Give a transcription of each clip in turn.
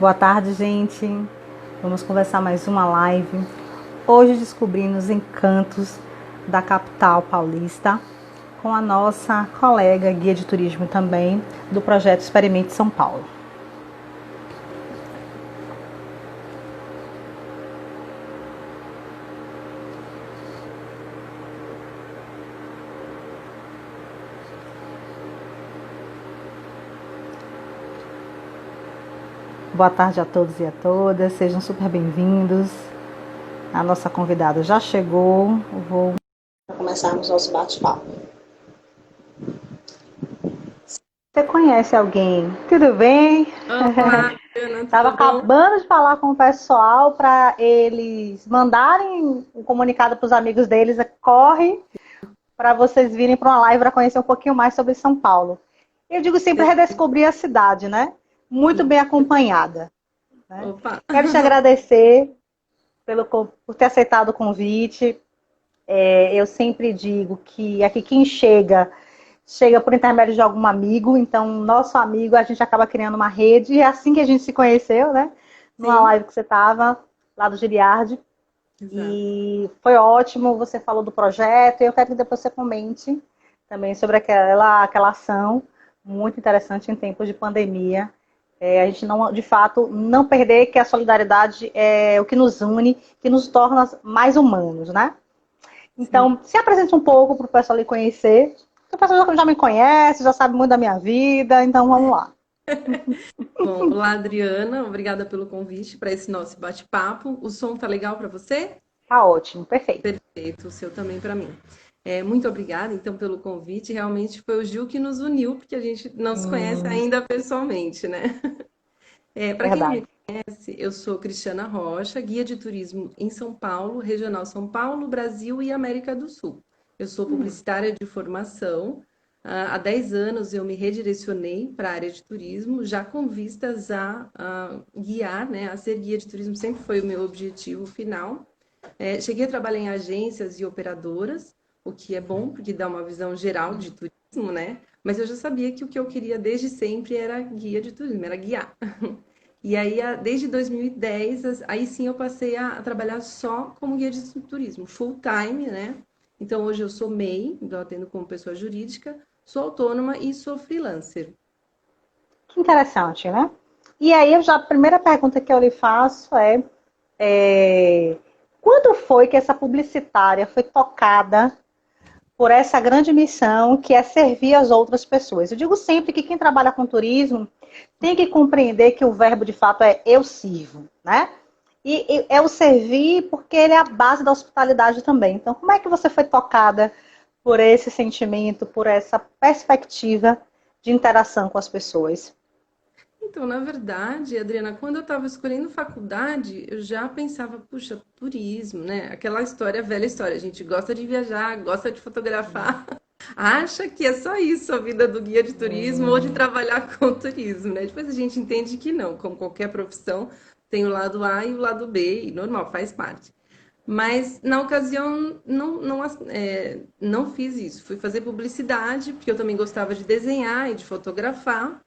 Boa tarde, gente. Vamos conversar mais uma live. Hoje descobrindo os encantos da capital paulista com a nossa colega guia de turismo também do projeto Experimente São Paulo. Boa tarde a todos e a todas, sejam super bem-vindos. A nossa convidada já chegou, vou começarmos nosso bate-papo. Você conhece alguém? Tudo bem? Olá, Ana, Estava tudo bom? acabando de falar com o pessoal para eles mandarem um comunicado para os amigos deles. Corre para vocês virem para uma live para conhecer um pouquinho mais sobre São Paulo. Eu digo sempre redescobrir a cidade, né? Muito bem acompanhada. Né? Opa! Quero te agradecer por ter aceitado o convite. Eu sempre digo que aqui quem chega por intermédio de algum amigo, então nosso amigo, a gente acaba criando uma rede, e é assim que a gente se conheceu, né? Numa Sim, live que você estava, lá do Giliardi, exato. e foi ótimo, você falou do projeto, e eu quero que depois você comente também sobre aquela ação muito interessante em tempos de pandemia. A gente não, de fato, não perder que a solidariedade é o que nos une, que nos torna mais humanos, né? Sim. Então, se apresente um pouco para o pessoal lhe conhecer. O pessoal já me conhece, já sabe muito da minha vida, então vamos lá. Bom, olá, Adriana, obrigada pelo convite para esse nosso bate-papo. O som tá legal para você? Tá ótimo, perfeito. Perfeito, o seu também para mim. Muito obrigada, então, pelo convite. Realmente foi o Gil que nos uniu, porque a gente não se conhece ainda pessoalmente, né? Para quem não me Verdade. conhece, eu sou Cristiana Rocha, guia de turismo em São Paulo, Regional São Paulo, Brasil e América do Sul. Eu sou publicitária de formação. Há 10 anos eu me redirecionei para a área de turismo, já com vistas a guiar, né, a ser guia de turismo, sempre foi o meu objetivo final. Cheguei a trabalhar em agências e operadoras, o que é bom, porque dá uma visão geral de turismo, né? Mas eu já sabia que o que eu queria desde sempre era guia de turismo, era guiar. E aí, desde 2010, aí sim eu passei a trabalhar só como guia de turismo, full time, né? Então hoje eu sou MEI, então eu atendo como pessoa jurídica, sou autônoma e sou freelancer. Que interessante, né? E aí, a primeira pergunta que eu lhe faço é quando foi que essa publicitária foi tocada por essa grande missão que é servir as outras pessoas? Eu digo sempre que quem trabalha com turismo tem que compreender que o verbo de fato é eu sirvo, né? E é o servir porque ele é a base da hospitalidade também. Então, como é que você foi tocada por esse sentimento, por essa perspectiva de interação com as pessoas? Então, na verdade, Adriana, quando eu estava escolhendo faculdade, eu já pensava, puxa, turismo, né? Aquela história, velha história, a gente gosta de viajar, gosta de fotografar, acha que é só isso a vida do guia de turismo ou de trabalhar com turismo, né? Depois a gente entende que não, como qualquer profissão, tem o lado A e o lado B, e normal, faz parte. Mas na ocasião não fiz isso. Fui fazer publicidade, porque eu também gostava de desenhar e de fotografar.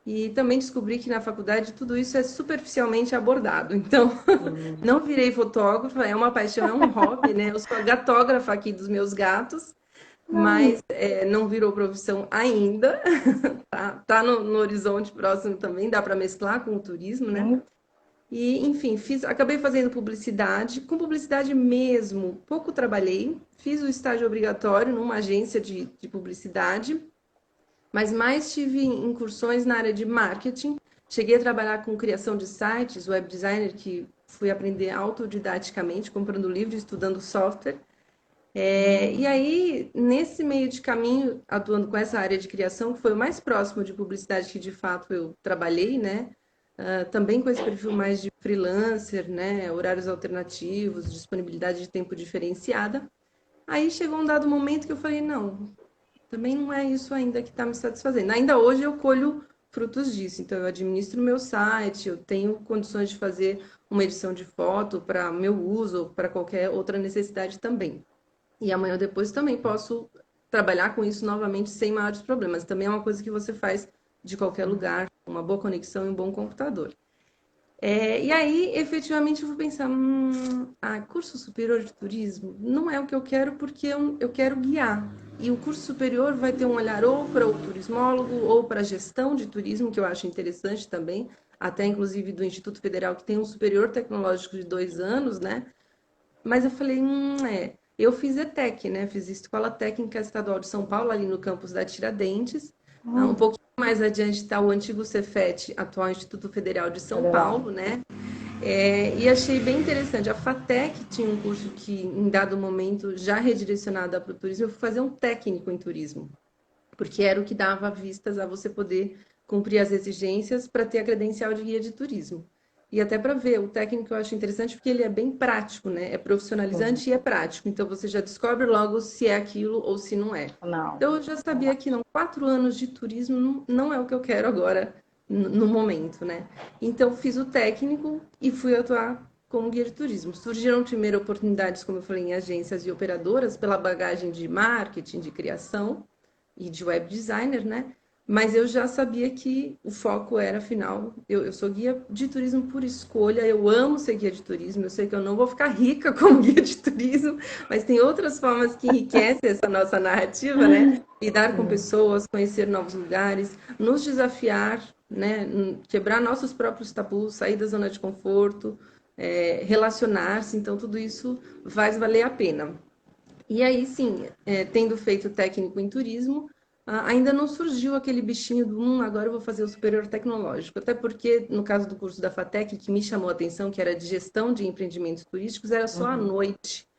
E também descobri que na faculdade tudo isso é superficialmente abordado. Então, não virei fotógrafa, é uma paixão, é um hobby, né? Eu sou a gatógrafa aqui dos meus gatos, mas não virou profissão ainda. Tá no horizonte próximo também, dá para mesclar com o turismo, né? Sim. E, enfim, acabei fazendo publicidade. Com publicidade mesmo, pouco trabalhei. Fiz o estágio obrigatório numa agência de publicidade, mas mais tive incursões na área de marketing. Cheguei a trabalhar com criação de sites, web designer, que fui aprender autodidaticamente, comprando livro, estudando software. E aí, nesse meio de caminho, atuando com essa área de criação, que foi o mais próximo de publicidade que de fato eu trabalhei, né? Também com esse perfil mais de freelancer, né? Horários alternativos, disponibilidade de tempo diferenciada. Aí chegou um dado momento que eu falei, não, também não é isso ainda que está me satisfazendo. Ainda hoje eu colho frutos disso. Então, eu administro o meu site, eu tenho condições de fazer uma edição de foto para meu uso, ou para qualquer outra necessidade também. E amanhã ou depois também posso trabalhar com isso novamente sem maiores problemas. Também é uma coisa que você faz de qualquer lugar, uma boa conexão e um bom computador. E aí, efetivamente, eu vou pensar, curso superior de turismo não é o que eu quero porque eu quero guiar. E o curso superior vai ter um olhar ou para o turismólogo ou para a gestão de turismo, que eu acho interessante também, até inclusive do Instituto Federal, que tem um superior tecnológico de 2 anos, né? Mas eu falei, é. Eu fiz ETEC, né? Fiz Escola Técnica Estadual de São Paulo, ali no campus da Tiradentes. Um Hum, pouquinho mais adiante está o antigo Cefet, atual Instituto Federal de São federal. Paulo, né? E achei bem interessante. A FATEC tinha um curso que, em dado momento, já redirecionado para o turismo, eu fui fazer um técnico em turismo, porque era o que dava vistas a você poder cumprir as exigências para ter a credencial de guia de turismo. E até para ver, o técnico eu acho interessante porque ele é bem prático, né? É Sim. profissionalizante e é prático. Então você já descobre logo se é aquilo ou se não é. Não, Então eu já sabia que verdade. não, 4 anos de turismo não é o que eu quero agora no momento, né? Então fiz o técnico e fui atuar como guia de turismo. Surgiram primeiro oportunidades, como eu falei, em agências e operadoras, pela bagagem de marketing, de criação e de web designer, né? Mas eu já sabia que o foco era, afinal, eu sou guia de turismo por escolha, eu amo ser guia de turismo, eu sei que eu não vou ficar rica como guia de turismo, mas tem outras formas que enriquecem essa nossa narrativa, né? Lidar com Sim. pessoas, conhecer novos lugares, nos desafiar, né? Quebrar nossos próprios tabus, sair da zona de conforto, relacionar-se, então tudo isso vai valer a pena. E aí, sim, tendo feito técnico em turismo, ainda não surgiu aquele bichinho do, agora eu vou fazer o superior tecnológico. Até porque, no caso do curso da FATEC, que me chamou a atenção, que era de gestão de empreendimentos turísticos, era só à Uhum. noite.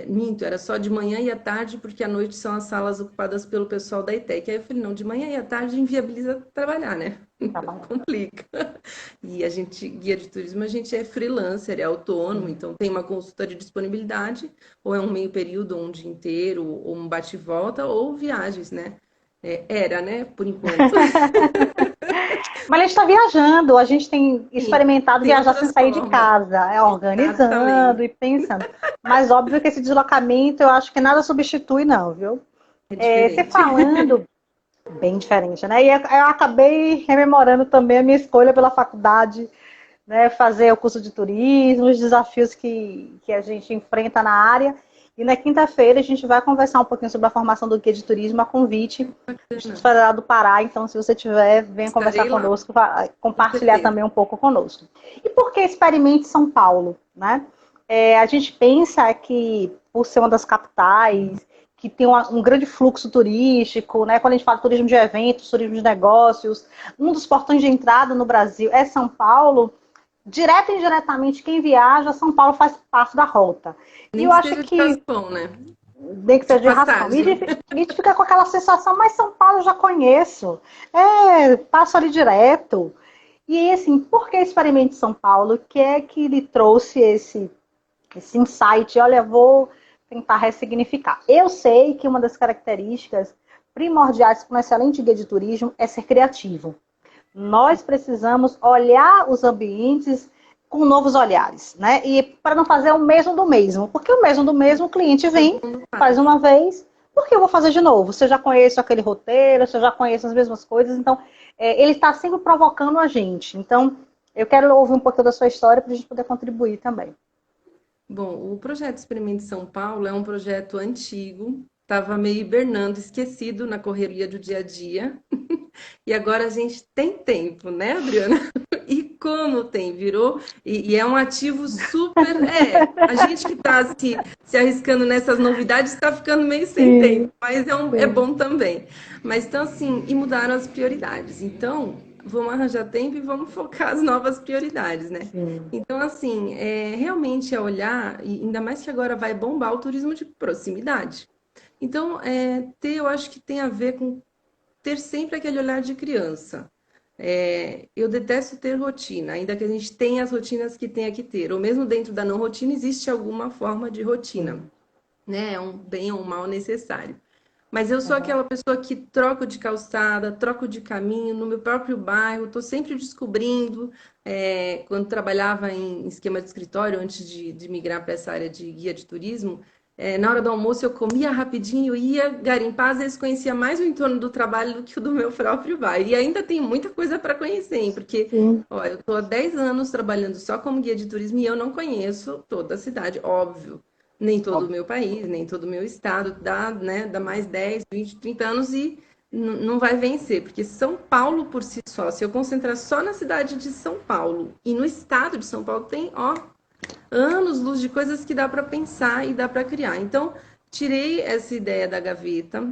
Minto, era só de manhã e à tarde, porque à noite são as salas ocupadas pelo pessoal da ETEC. Aí eu falei, não, de manhã e à tarde inviabiliza trabalhar, né? Trabalhar. Complica. E a gente, guia de turismo, a gente é freelancer, é autônomo, Sim. então tem uma consulta de disponibilidade, ou é um meio período, ou um dia inteiro, ou um bate e volta, ou viagens, né? Era, né? Por enquanto. Mas a gente está viajando, a gente tem Sim, experimentado tem viajar sem outras sair de formas. casa, Exatamente. organizando e pensando. Mas óbvio que esse deslocamento eu acho que nada substitui, não, viu? É Você diferente. falando, bem diferente, né? E eu acabei rememorando também a minha escolha pela faculdade, né? Fazer o curso de turismo, os desafios que a gente enfrenta na área. E na quinta-feira a gente vai conversar um pouquinho sobre a formação do guia de turismo, a convite do Instituto Bacana. Federal do Pará. Então, se você tiver, venha conversar Estarei lá, conosco, com compartilhar certeza. também um pouco conosco. E por que Experimente São Paulo? Né? A gente pensa que, por ser uma das capitais, que tem um grande fluxo turístico, né? Quando a gente fala de turismo de eventos, turismo de negócios, um dos portões de entrada no Brasil é São Paulo. Direto e indiretamente, quem viaja, São Paulo faz parte da rota. E Nem eu que acho seja de que raspão, né? tem que De ser de raspão. E passagem. a gente fica com aquela sensação, mas São Paulo eu já conheço. Passo ali direto. E aí, assim, por que Experimente São Paulo? O que é que lhe trouxe esse insight? Olha, vou tentar ressignificar. Eu sei que uma das características primordiais para um excelente guia de turismo é ser criativo. Nós precisamos olhar os ambientes com novos olhares, né? E para não fazer o mesmo do mesmo, porque o mesmo do mesmo o cliente Todo vem, mundo faz faz. uma vez, por que eu vou fazer de novo? Se eu já conheço aquele roteiro, se eu já conheço as mesmas coisas, então ele está sempre provocando a gente. Então, eu quero ouvir um pouquinho da sua história para a gente poder contribuir também. Bom, o projeto Experimente São Paulo é um projeto antigo, estava meio hibernando, esquecido na correria do dia a dia. E agora a gente tem tempo, né, Adriana? E como tem, virou, e é um ativo super. A gente que está se arriscando nessas novidades está ficando meio sem tempo, Sim, mas é sim, bom também. Mas então, assim, e mudaram as prioridades. Então, vamos arranjar tempo e vamos focar as novas prioridades, né? sim. Então, assim, realmente é olhar, e ainda mais que agora vai bombar o turismo de proximidade. Então, eu acho que tem a ver com ter sempre aquele olhar de criança. Eu detesto ter rotina, ainda que a gente tenha as rotinas que tenha que ter, ou mesmo dentro da não rotina existe alguma forma de rotina, Sim, né? É um bem ou um mal necessário. Mas eu sou uhum. aquela pessoa que troco de calçada, troco de caminho no meu próprio bairro, estou sempre descobrindo. Quando trabalhava em esquema de escritório, antes de migrar para essa área de guia de turismo, Na hora do almoço eu comia rapidinho, ia garimpar, às vezes conhecia mais o entorno do trabalho do que o do meu próprio bairro. E ainda tem muita coisa para conhecer, hein? Porque, Sim. ó, eu estou há 10 anos trabalhando só como guia de turismo e eu não conheço toda a cidade, óbvio. Nem todo o meu país, nem todo o meu estado. Dá mais 10, 20, 30 anos e não vai vencer. Porque São Paulo por si só, se eu concentrar só na cidade de São Paulo e no estado de São Paulo, tem, ó, anos-luz de coisas que dá para pensar e dá para criar. Então, tirei essa ideia da gaveta.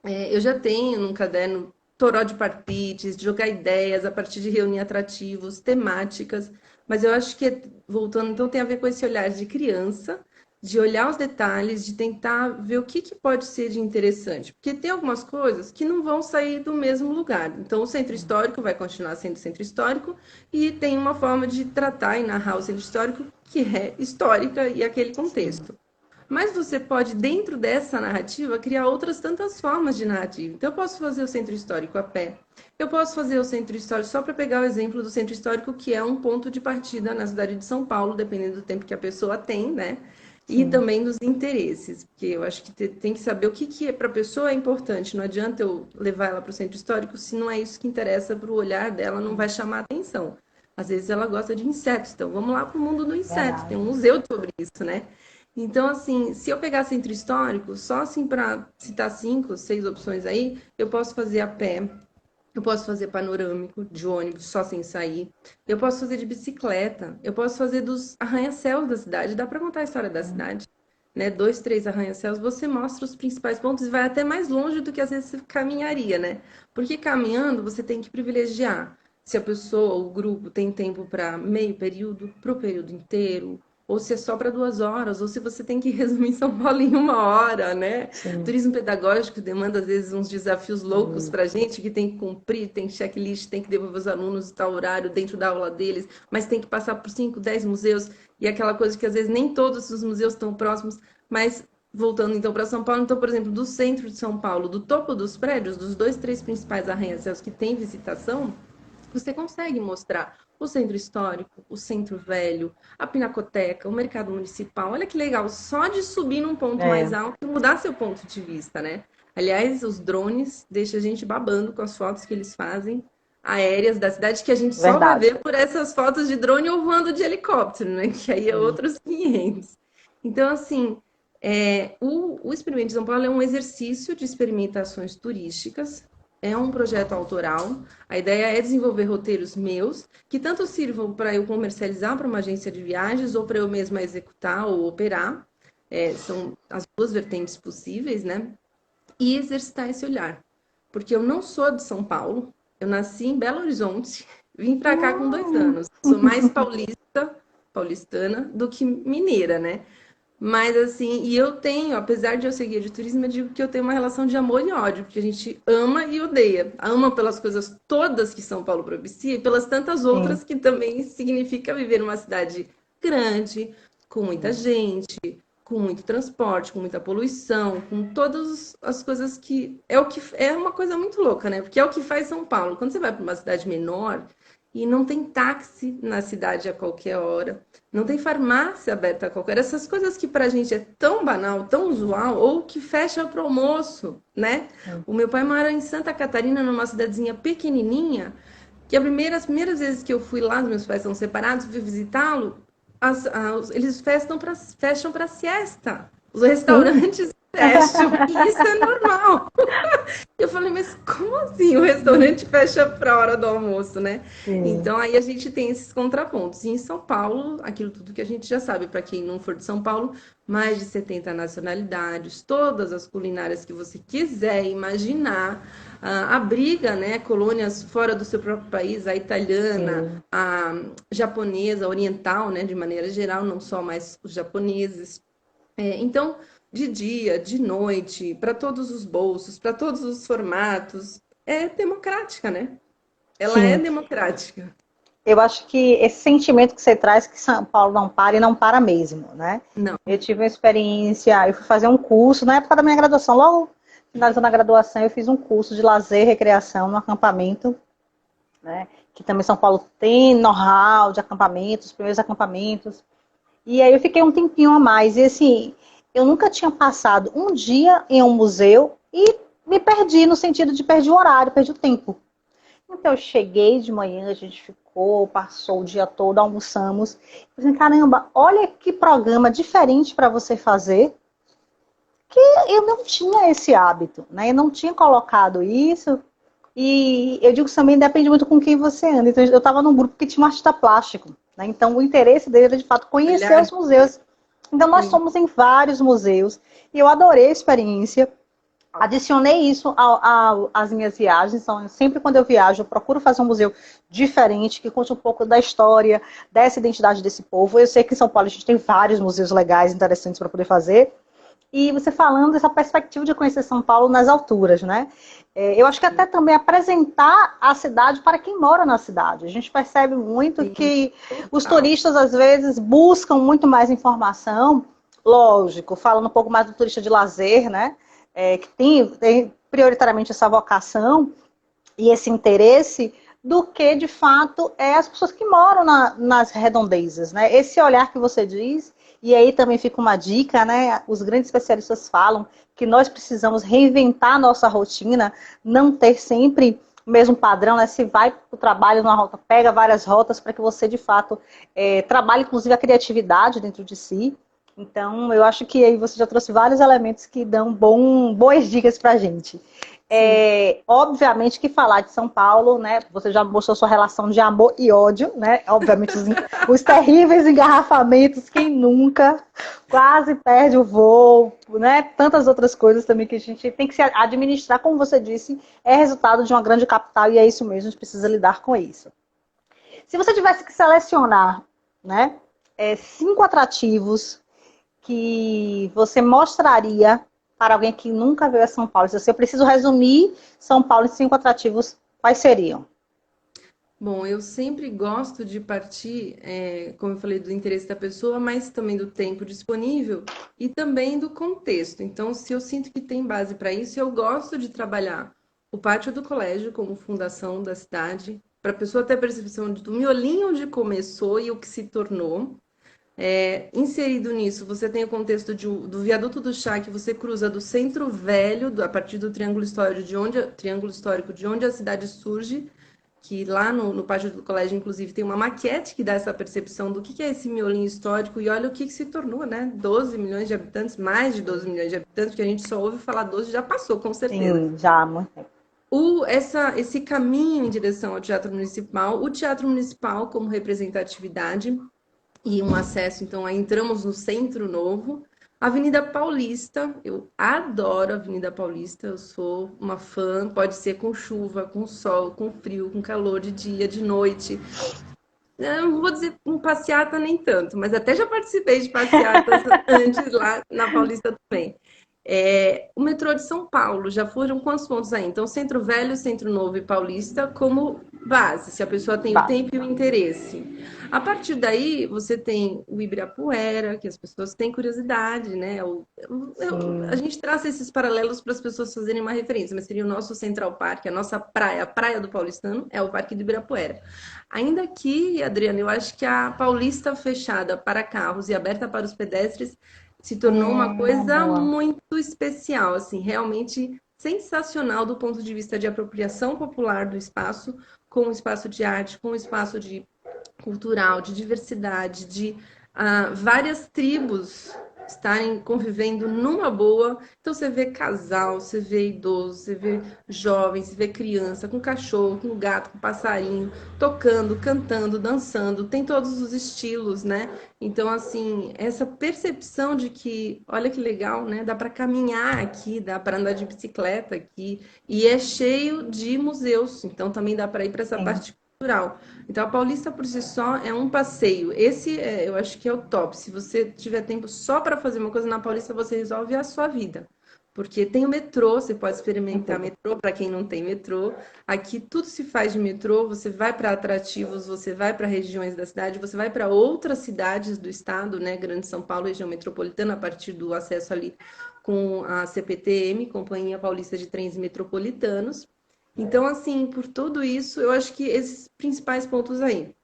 Eu já tenho num caderno toró de palpites, de jogar ideias a partir de reunir atrativos, temáticas, mas eu acho que, voltando, então tem a ver com esse olhar de criança, de olhar os detalhes, de tentar ver o que pode ser de interessante. Porque tem algumas coisas que não vão sair do mesmo lugar. Então, o centro histórico vai continuar sendo centro histórico e tem uma forma de tratar e narrar o centro histórico que é histórica e aquele contexto. Mas você pode, dentro dessa narrativa, criar outras tantas formas de narrativa. Então, eu posso fazer o centro histórico a pé. Eu posso fazer o centro histórico, só para pegar o exemplo do centro histórico, que é um ponto de partida na cidade de São Paulo, dependendo do tempo que a pessoa tem, né? E Sim. também dos interesses, porque eu acho que tem que saber o que é para a pessoa é importante. Não adianta eu levar ela para o centro histórico se não é isso que interessa para o olhar dela, não vai chamar atenção. Às vezes ela gosta de insetos, então vamos lá para o mundo do inseto, tem Verdade. um museu sobre isso, né? Então, assim, se eu pegar centro histórico, só assim para citar 5, 6 opções aí, eu posso fazer a pé, eu posso fazer panorâmico de ônibus só sem sair, eu posso fazer de bicicleta, eu posso fazer dos arranha-céus da cidade, dá para contar a história da cidade, né? 2, 3 arranha-céus, você mostra os principais pontos e vai até mais longe do que às vezes você caminharia, né? Porque caminhando você tem que privilegiar se a pessoa, o grupo, tem tempo para meio período, para o período inteiro, ou se é só para 2 horas, ou se você tem que resumir São Paulo em 1 hora, né? Sim. Turismo pedagógico demanda, às vezes, uns desafios loucos Sim. para a gente, que tem que cumprir, tem checklist, tem que devolver os alunos em tal horário dentro da aula deles, mas tem que passar por 5, 10 museus, e aquela coisa que, às vezes, nem todos os museus estão próximos, mas voltando então para São Paulo, então, por exemplo, do centro de São Paulo, do topo dos prédios, dos 2, 3 principais arranha-céus que tem visitação, você consegue mostrar o centro histórico, o centro velho, a pinacoteca, o mercado municipal. Olha que legal, só de subir num ponto mais É, alto e mudar seu ponto de vista, né? Aliás, os drones deixam a gente babando com as fotos que eles fazem aéreas da cidade, que a gente só vai verdade. ver por essas fotos de drone ou voando de helicóptero, né? Que aí é Sim. outros 500. Então, assim, o Experimento de São Paulo é um exercício de experimentações turísticas, é um projeto autoral. A ideia é desenvolver roteiros meus, que tanto sirvam para eu comercializar para uma agência de viagens ou para eu mesma executar ou operar. São as duas vertentes possíveis, né? E exercitar esse olhar. Porque eu não sou de São Paulo, eu nasci em Belo Horizonte, vim para cá com 2 anos. Sou mais paulistana, do que mineira, né? Mas assim, e eu tenho, apesar de eu ser guia de turismo, eu digo que eu tenho uma relação de amor e ódio, porque a gente ama e odeia. Ama pelas coisas todas que São Paulo propicia e pelas tantas Sim. outras que também significa viver numa cidade grande, com muita gente, com muito transporte, com muita poluição, com todas as coisas que é o que é uma coisa muito louca, né? Porque é o que faz São Paulo. Quando você vai para uma cidade menor e não tem táxi na cidade a qualquer hora, não tem farmácia aberta a qualquer hora. Essas coisas que para a gente é tão banal, tão usual, ou que fecha para o almoço, né? Sim. O meu pai mora em Santa Catarina, numa cidadezinha pequenininha, que as primeiras vezes que eu fui lá, os meus pais são separados, fui visitá-lo, eles fecham para siesta. Os Sim. restaurantes fecham, e isso é normal. Eu falei, mas como assim o restaurante fecha para a hora do almoço, né? Sim. Então aí a gente tem esses contrapontos. E em São Paulo, aquilo tudo que a gente já sabe, para quem não for de São Paulo, mais de 70 nacionalidades, todas as culinárias que você quiser imaginar, abriga, né, colônias fora do seu próprio país, a italiana, Sim. a japonesa, a oriental, né, de maneira geral, não só mais os japoneses. Então, de dia, de noite, para todos os bolsos, para todos os formatos, é democrática, né? Ela é Sim. democrática. Eu acho que esse sentimento que você traz, que São Paulo não para e não para mesmo, né? Não. Eu tive uma experiência, eu fui fazer um curso, na época da minha graduação, logo finalizando a graduação, eu fiz um curso de lazer e recreação no acampamento, né? Que também São Paulo tem know-how de acampamentos, os primeiros acampamentos. E aí eu fiquei um tempinho a mais. E assim, eu nunca tinha passado um dia em um museu e me perdi no sentido de perdi o horário, perdi o tempo. Então eu cheguei de manhã, a gente ficou, passou o dia todo, almoçamos. Eu falei, caramba, olha que programa diferente para você fazer, que eu não tinha esse hábito, né? Eu não tinha colocado isso. E eu digo que também depende muito com quem você anda. Então eu estava num grupo que tinha um artista plástico, né? Então o interesse dele era de fato conhecer Olhar, os museus. Então nós sim. fomos em vários museus e eu adorei a experiência. Adicionei isso às minhas viagens. Então, sempre quando eu viajo, eu procuro fazer um museu diferente, que conte um pouco da história, dessa identidade desse povo. Eu sei que em São Paulo a gente tem vários museus legais, interessantes para poder fazer. E você falando dessa perspectiva de conhecer São Paulo nas alturas, né? Eu acho que até também apresentar a cidade para quem mora na cidade. A gente percebe muito Sim, que os total. turistas, às vezes, buscam muito mais informação, lógico, falando um pouco mais do turista de lazer, né? Que tem prioritariamente essa vocação e esse interesse, do que, de fato, as pessoas que moram nas redondezas, né? Esse olhar que você diz, e aí também fica uma dica, né? Os grandes especialistas falam que nós precisamos reinventar a nossa rotina, não ter sempre o mesmo padrão, né? Se vai para o trabalho numa rota, pega várias rotas para que você, de fato, trabalhe, inclusive, a criatividade dentro de si. Então, eu acho que aí você já trouxe vários elementos que dão boas dicas para a gente. Sim. Obviamente que falar de São Paulo, né? Você já mostrou sua relação de amor e ódio, né? Obviamente os terríveis engarrafamentos, quem nunca quase perde o voo, né? Tantas outras coisas também que a gente tem que se administrar, como você disse, é resultado de uma grande capital e é isso mesmo, a gente precisa lidar com isso. Se você tivesse que selecionar, né? 5 atrativos que você mostraria para alguém que nunca veio a São Paulo? Se eu preciso resumir São Paulo em 5 atrativos, quais seriam? Bom, eu sempre gosto de partir, como eu falei, do interesse da pessoa, mas também do tempo disponível e também do contexto. Então, se eu sinto que tem base para isso, eu gosto de trabalhar o pátio do colégio como fundação da cidade, para a pessoa ter a percepção do miolinho onde começou e o que se tornou. Inserido nisso, você tem o contexto do viaduto do chá, que você cruza do centro velho, a partir do triângulo histórico de onde a cidade surge, que lá no pátio do colégio, inclusive, tem uma maquete que dá essa percepção do que é esse miolinho histórico e olha o que se tornou, né? 12 milhões de habitantes, mais de 12 milhões de habitantes, que a gente só ouve falar 12, já passou, com certeza. Sim, já há muito tempo. Esse caminho em direção ao Teatro Municipal, o Teatro Municipal como representatividade, e um acesso, então aí entramos no Centro Novo. Avenida Paulista, eu adoro a Avenida Paulista, eu sou uma fã, pode ser com chuva, com sol, com frio, com calor, de dia, de noite. Eu não vou dizer um passeata nem tanto, mas até já participei de passeatas antes lá na Paulista também. O metrô de São Paulo, já foram quantos pontos aí? Então, Centro Velho, Centro Novo e Paulista como base, se a pessoa tem o Base. tempo e o interesse. A partir daí, você tem o Ibirapuera, que as pessoas têm curiosidade, né? A Sim. gente traça esses paralelos para as pessoas fazerem uma referência, mas seria o nosso Central Park, a nossa praia, a praia do Paulistano, é o Parque do Ibirapuera. Ainda que, Adriana, eu acho que a Paulista fechada para carros e aberta para os pedestres se tornou uma coisa Boa. muito especial, assim, realmente sensacional do ponto de vista de apropriação popular do espaço, com o espaço de arte, com o espaço de cultural, de diversidade, de várias tribos estarem convivendo numa boa. Então você vê casal, você vê idoso, você vê jovem, você vê criança com cachorro, com gato, com passarinho, tocando, cantando, dançando, tem todos os estilos, né? Então, assim, essa percepção de que, olha que legal, né? Dá para caminhar aqui, dá para andar de bicicleta aqui, e é cheio de museus, então também dá para ir para essa Sim. parte cultural. Então, a Paulista por si só é um passeio. Eu acho que é o top. Se você tiver tempo só para fazer uma coisa na Paulista, você resolve a sua vida. Porque tem o metrô, você pode Tem experimentar tudo. metrô para quem não tem metrô. Aqui tudo se faz de metrô, você vai para atrativos, você vai para regiões da cidade, você vai para outras cidades do estado, né? Grande São Paulo, região metropolitana, a partir do acesso ali com a CPTM, Companhia Paulista de Trens Metropolitanos. Então, assim, por tudo isso, eu acho que esses principais pontos aí.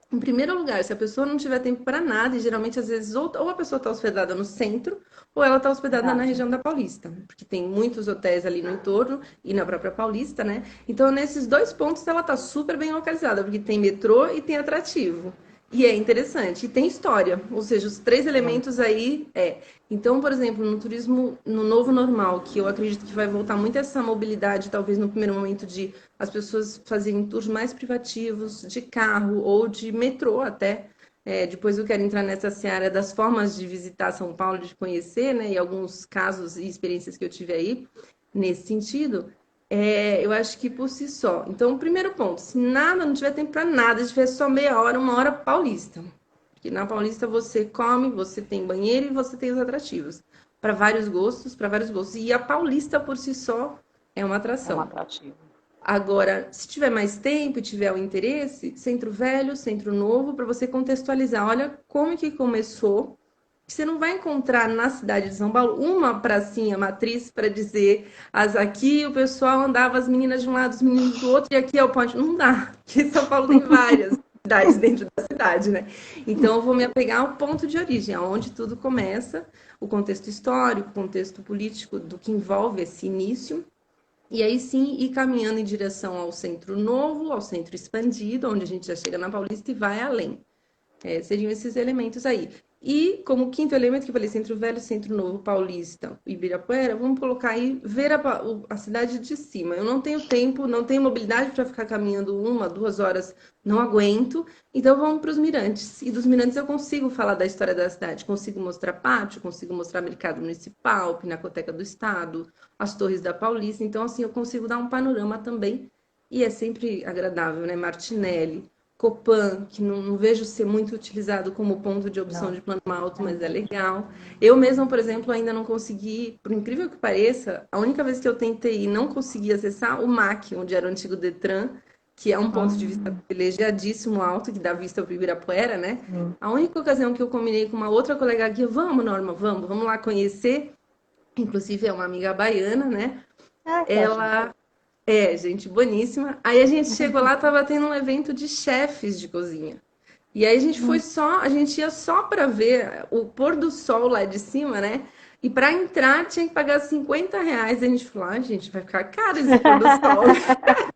Em primeiro lugar, se a pessoa não tiver tempo para nada, e geralmente às vezes ou a pessoa está hospedada no centro, ou ela está hospedada na Verdade. região da Paulista, porque tem muitos hotéis ali no entorno e na própria Paulista, né? Então, nesses dois pontos, ela está super bem localizada, porque tem metrô e tem atrativo. E é interessante, e tem história, ou seja, os três Muito. elementos aí é. Então, por exemplo, no turismo no novo normal, que eu acredito que vai voltar muito essa mobilidade, talvez no primeiro momento de as pessoas fazerem tours mais privativos, de carro ou de metrô até. Depois eu quero entrar nessa seara das formas de visitar São Paulo, de conhecer, né? E alguns casos e experiências que eu tive aí nesse sentido. Eu acho que por si só. Então, o primeiro ponto, se nada, não tiver tempo para nada, se tiver só meia hora, uma hora paulista. Porque na Paulista você come, você tem banheiro e você tem os atrativos. Para vários gostos, para vários gostos. E a Paulista por si só é uma É um atração. atrativo. Agora, se tiver mais tempo e tiver o interesse, Centro Velho, Centro Novo, para você contextualizar, olha como que começou. Você não vai encontrar na cidade de São Paulo uma pracinha matriz para dizer aqui o pessoal andava as meninas de um lado, os meninos do outro, e aqui é o ponte. Não dá, porque São Paulo tem várias cidades dentro da cidade, né? Então eu vou me apegar ao ponto de origem, aonde tudo começa, o contexto histórico, o contexto político do que envolve esse início. E aí sim ir caminhando em direção ao centro novo, ao centro expandido, onde a gente já chega na Paulista e vai além. Seriam esses elementos aí. E como quinto elemento que eu falei, Centro Velho, Centro Novo, Paulista e Ibirapuera, vamos colocar aí, ver a cidade de cima. Eu não tenho tempo, não tenho mobilidade para ficar caminhando 1, 2 horas, não aguento. Então vamos para os mirantes. E dos mirantes eu consigo falar da história da cidade, consigo mostrar pátio, consigo mostrar mercado municipal, Pinacoteca do Estado, as torres da Paulista. Então assim eu consigo dar um panorama também. E é sempre agradável, né? Martinelli. Copan, que não vejo ser muito utilizado como ponto de opção Não, de plano alto, mas é realmente. legal. Eu mesma, por exemplo, ainda não consegui, por incrível que pareça, a única vez que eu tentei e não consegui acessar o MAC, onde era o antigo Detran, que é um ponto de vista Hum, privilegiadíssimo alto, que dá vista ao Ibirapuera, né? hum. A única ocasião que eu combinei com uma outra colega aqui, vamos, Norma, vamos lá conhecer. Inclusive é uma amiga baiana, né? Ah, que ótimo. Ela gente boníssima. Aí a gente chegou lá, tava tendo um evento de chefes de cozinha. E aí Hum. a gente ia só para ver o pôr do sol lá de cima, né? E para entrar tinha que pagar R$ 50. A gente falou, gente, vai ficar caro esse pôr do sol.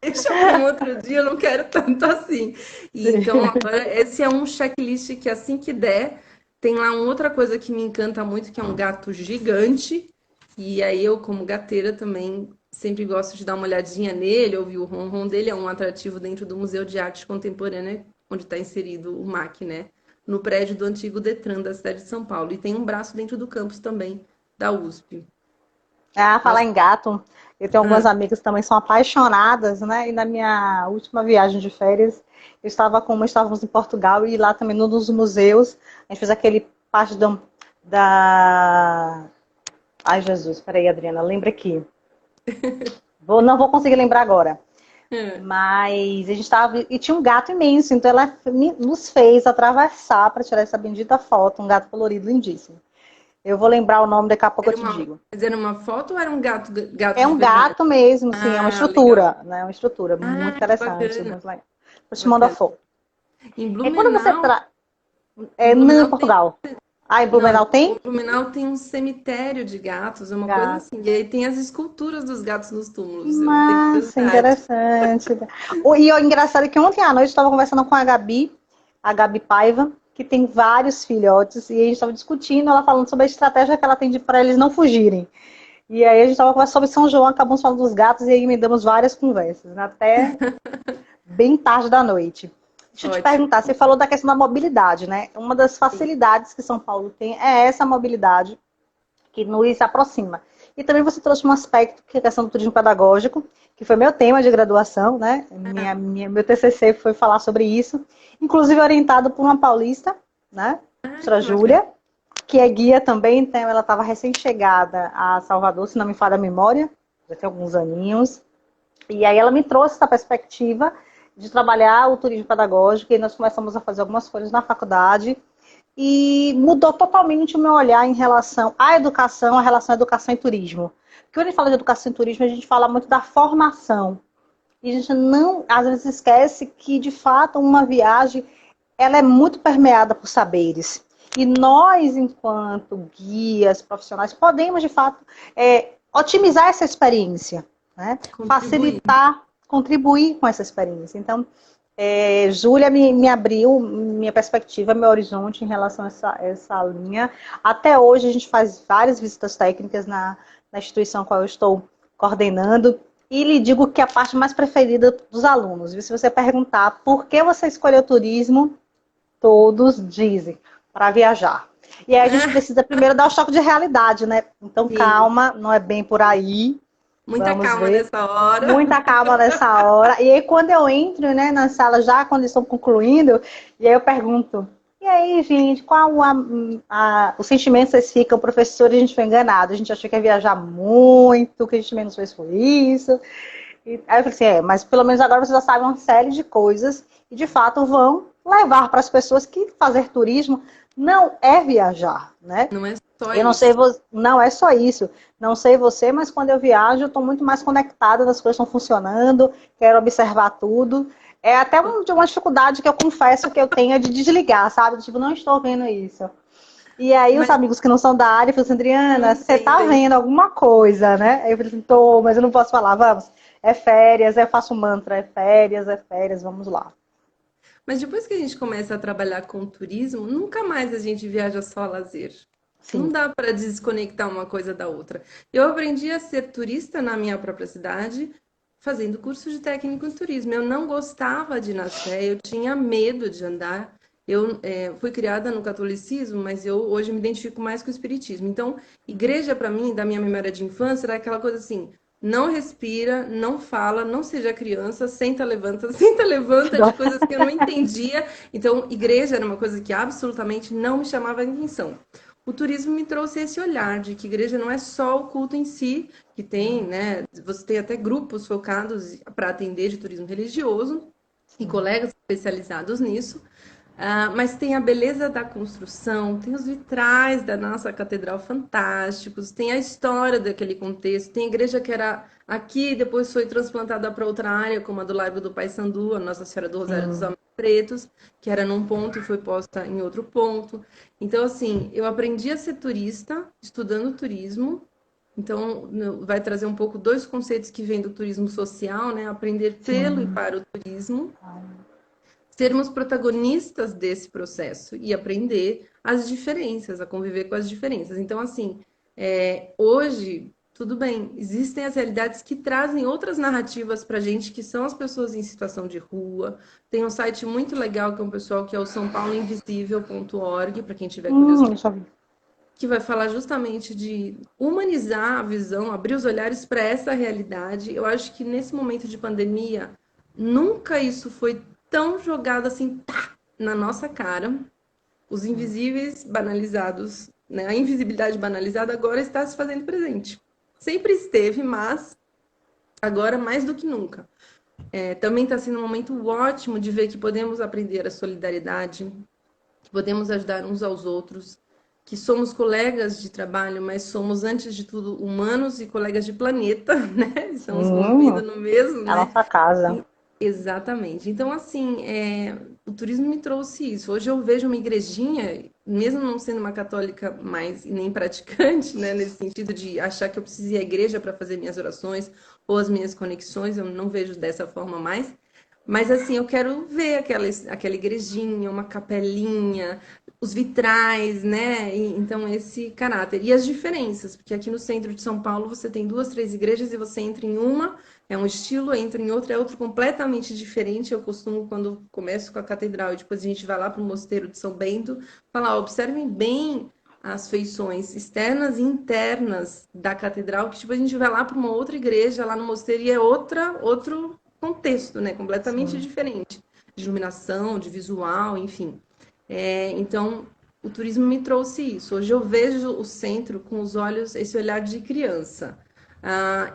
Deixa para um outro dia, eu não quero tanto assim. E então agora esse é um checklist que assim que der, tem lá uma outra coisa que me encanta muito, que é um gato gigante. E aí eu, como gateira, também sempre gosto de dar uma olhadinha nele, ouvir o ronron dele, é um atrativo dentro do Museu de Arte Contemporânea, onde está inserido o MAC, né? No prédio do antigo Detran da cidade de São Paulo. E tem um braço dentro do campus também, da USP. Ah, falar Gosto. em gato, eu tenho algumas Ah, amigas que também são apaixonadas, né? E na minha última viagem de férias, estávamos em Portugal e lá também num dos museus, a gente fez aquele parte da... Ai, Jesus, peraí, Adriana, lembra aqui. Não vou conseguir lembrar agora. ah. Mas a gente estava. E tinha um gato imenso, então ela nos fez atravessar para tirar essa bendita foto, um gato colorido lindíssimo. Eu vou lembrar o nome, daqui a pouco eu te digo. Mas era uma foto ou era um gato, gato É de um verdade? gato mesmo, sim, é uma Ah, legal. estrutura, né? Uma estrutura muito Ah, que interessante, bacana, muito legal. Eu te mando a bacana. foto. Em É quando você Blumenau, traz. em É em Blumenau tem. Portugal. Ah, em Não, Blumenau o tem? Blumenau tem um cemitério de gatos, é uma coisa Gato. assim. E aí tem as esculturas dos gatos nos Que túmulos. Eu tenho massa, curiosidade. interessante. E o engraçado é que ontem à noite eu estava conversando com a Gabi Paiva, que tem vários filhotes, e a gente estava discutindo, ela falando sobre a estratégia que ela tem para eles não fugirem. E aí a gente estava conversando sobre São João, acabamos falando dos gatos, e aí me damos várias conversas, né? Até bem tarde da noite. Deixa eu te Ótimo. perguntar, você falou da questão da mobilidade, né? Uma das facilidades que São Paulo tem é essa mobilidade que nos aproxima. E também você trouxe um aspecto, que é a questão do turismo pedagógico, que foi meu tema de graduação, né? Meu TCC foi falar sobre isso, inclusive orientado por uma paulista, né? A professora Que bacana. Júlia, que é guia também, então ela estava recém-chegada a Salvador, se não me falha a memória, já tem alguns aninhos. E aí ela me trouxe essa perspectiva de trabalhar o turismo pedagógico, e nós começamos a fazer algumas coisas na faculdade, e mudou totalmente o meu olhar em relação à educação, a relação à educação e turismo. Porque quando a gente fala de educação e turismo, a gente fala muito da formação. E a gente não, às vezes, esquece que, de fato, uma viagem ela é muito permeada por saberes. E nós, enquanto guias profissionais, podemos, de fato, otimizar essa experiência, né? Contribuir. Facilitar, contribuir com essa experiência. Então, Júlia me abriu minha perspectiva, meu horizonte em relação a essa linha. Até hoje, a gente faz várias visitas técnicas na instituição qual eu estou coordenando. E lhe digo que é a parte mais preferida dos alunos. Se você perguntar por que você escolheu turismo, todos dizem para viajar. E aí a gente precisa primeiro dar o choque de realidade, né? Então, Sim, calma, não é bem por aí. muita Vamos calma ver. nessa hora. Muita calma nessa hora. E aí, quando eu entro, né, na sala, já quando eles estão concluindo, e aí eu pergunto: e aí, gente, qual o sentimento que vocês ficam? Professor, a gente foi enganado. A gente achou que ia viajar muito, o que a gente menos fez foi isso. E aí eu falei assim: mas pelo menos agora vocês já sabem uma série de coisas e, de fato, vão levar para as pessoas que fazer turismo não é viajar, né? Não é só Eu não sei, isso. não é só isso. Não sei você, mas quando eu viajo, eu estou muito mais conectada, as coisas estão funcionando, quero observar tudo. É até uma dificuldade que eu confesso que eu tenho de desligar, sabe? Tipo, não estou vendo isso. E aí os Mas amigos que não são da área falam assim, não Adriana, você tá entendem. vendo alguma coisa, né? Aí eu falei assim, tô, mas eu não posso falar, vamos. É férias, eu faço mantra, é férias, vamos lá. Mas depois que a gente começa a trabalhar com turismo, nunca mais a gente viaja só a lazer. Não Sim. dá para desconectar uma coisa da outra. Eu aprendi a ser turista na minha própria cidade, fazendo curso de técnico em turismo. Eu não gostava de ir na Sé, eu tinha medo de andar. Eu fui criada no catolicismo, mas eu hoje me identifico mais com o espiritismo. Então, igreja para mim, da minha memória de infância, era aquela coisa assim: não respira, não fala, não seja criança, senta, levanta de coisas que eu não entendia. Então, igreja era uma coisa que absolutamente não me chamava a atenção. O turismo me trouxe esse olhar de que igreja não é só o culto em si, que tem, né? Você tem até grupos focados para atender de turismo religioso e Sim. colegas especializados nisso. Mas tem a beleza da construção, tem os vitrais da nossa catedral fantásticos, tem a história daquele contexto, tem a igreja que era aqui, depois foi transplantada para outra área, como a do Largo do Paissandu, a Nossa Senhora do Rosário dos Sim. Homens Pretos, que era num ponto e foi posta em outro ponto. Então, assim, eu aprendi a ser turista, estudando turismo. Então, vai trazer um pouco dois conceitos que vêm do turismo social, né? Aprender pelo e Sim. para o turismo, sermos protagonistas desse processo e aprender as diferenças, a conviver com as diferenças. Então, assim, hoje, tudo bem, existem as realidades que trazem outras narrativas para a gente, que são as pessoas em situação de rua. Tem um site muito legal que é um pessoal que é o sãopauloinvisível.org, para quem tiver curiosidade, Eu já vi. que vai falar justamente de humanizar a visão, abrir os olhares para essa realidade. Eu acho que nesse momento de pandemia, nunca isso foi tão jogado assim, tá, na nossa cara. Os invisíveis banalizados, né? A invisibilidade banalizada agora está se fazendo presente. Sempre esteve, mas agora mais do que nunca. Também está sendo um momento ótimo de ver que podemos aprender a solidariedade, que podemos ajudar uns aos outros, que somos colegas de trabalho, mas somos, antes de tudo, humanos e colegas de planeta, né? Estamos convivendo Sim, no mesmo, a né? nossa casa. Exatamente. Então, assim, o turismo me trouxe isso. Hoje eu vejo uma igrejinha, mesmo não sendo uma católica mais e nem praticante, né, nesse sentido de achar que eu preciso ir à igreja para fazer minhas orações ou as minhas conexões, eu não vejo dessa forma mais. Mas, assim, eu quero ver aquela igrejinha, uma capelinha, os vitrais, né? Então, esse caráter. E as diferenças, porque aqui no centro de São Paulo você tem duas, três igrejas e você entra em uma é um estilo, entra em outro, é outro completamente diferente. Eu costumo, quando começo com a catedral e depois a gente vai lá para o mosteiro de São Bento, falar, observem bem as feições externas e internas da catedral, que tipo, a gente vai lá para uma outra igreja, lá no mosteiro, e é outro contexto, né? Completamente Sim. diferente. De iluminação, de visual, enfim. Então, o turismo me trouxe isso. Hoje eu vejo o centro com os olhos, esse olhar de criança.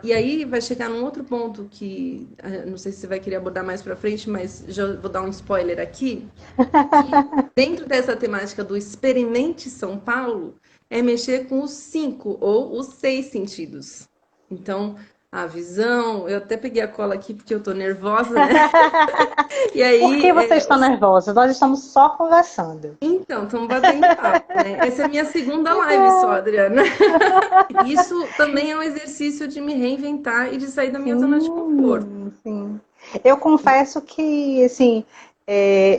E aí vai chegar num outro ponto que não sei se você vai querer abordar mais para frente, mas já vou dar um spoiler aqui, que dentro dessa temática do Experimente São Paulo é mexer com os cinco ou os seis sentidos. Então, a visão. Eu até peguei a cola aqui porque eu tô nervosa, né? E Por aí, que vocês estão nervosos? Nós estamos só conversando. então, estamos batendo papo, né? Essa é a minha segunda live só, Adriana. Isso também é um exercício de me reinventar e de sair da minha zona de conforto. Sim. Eu confesso que, assim,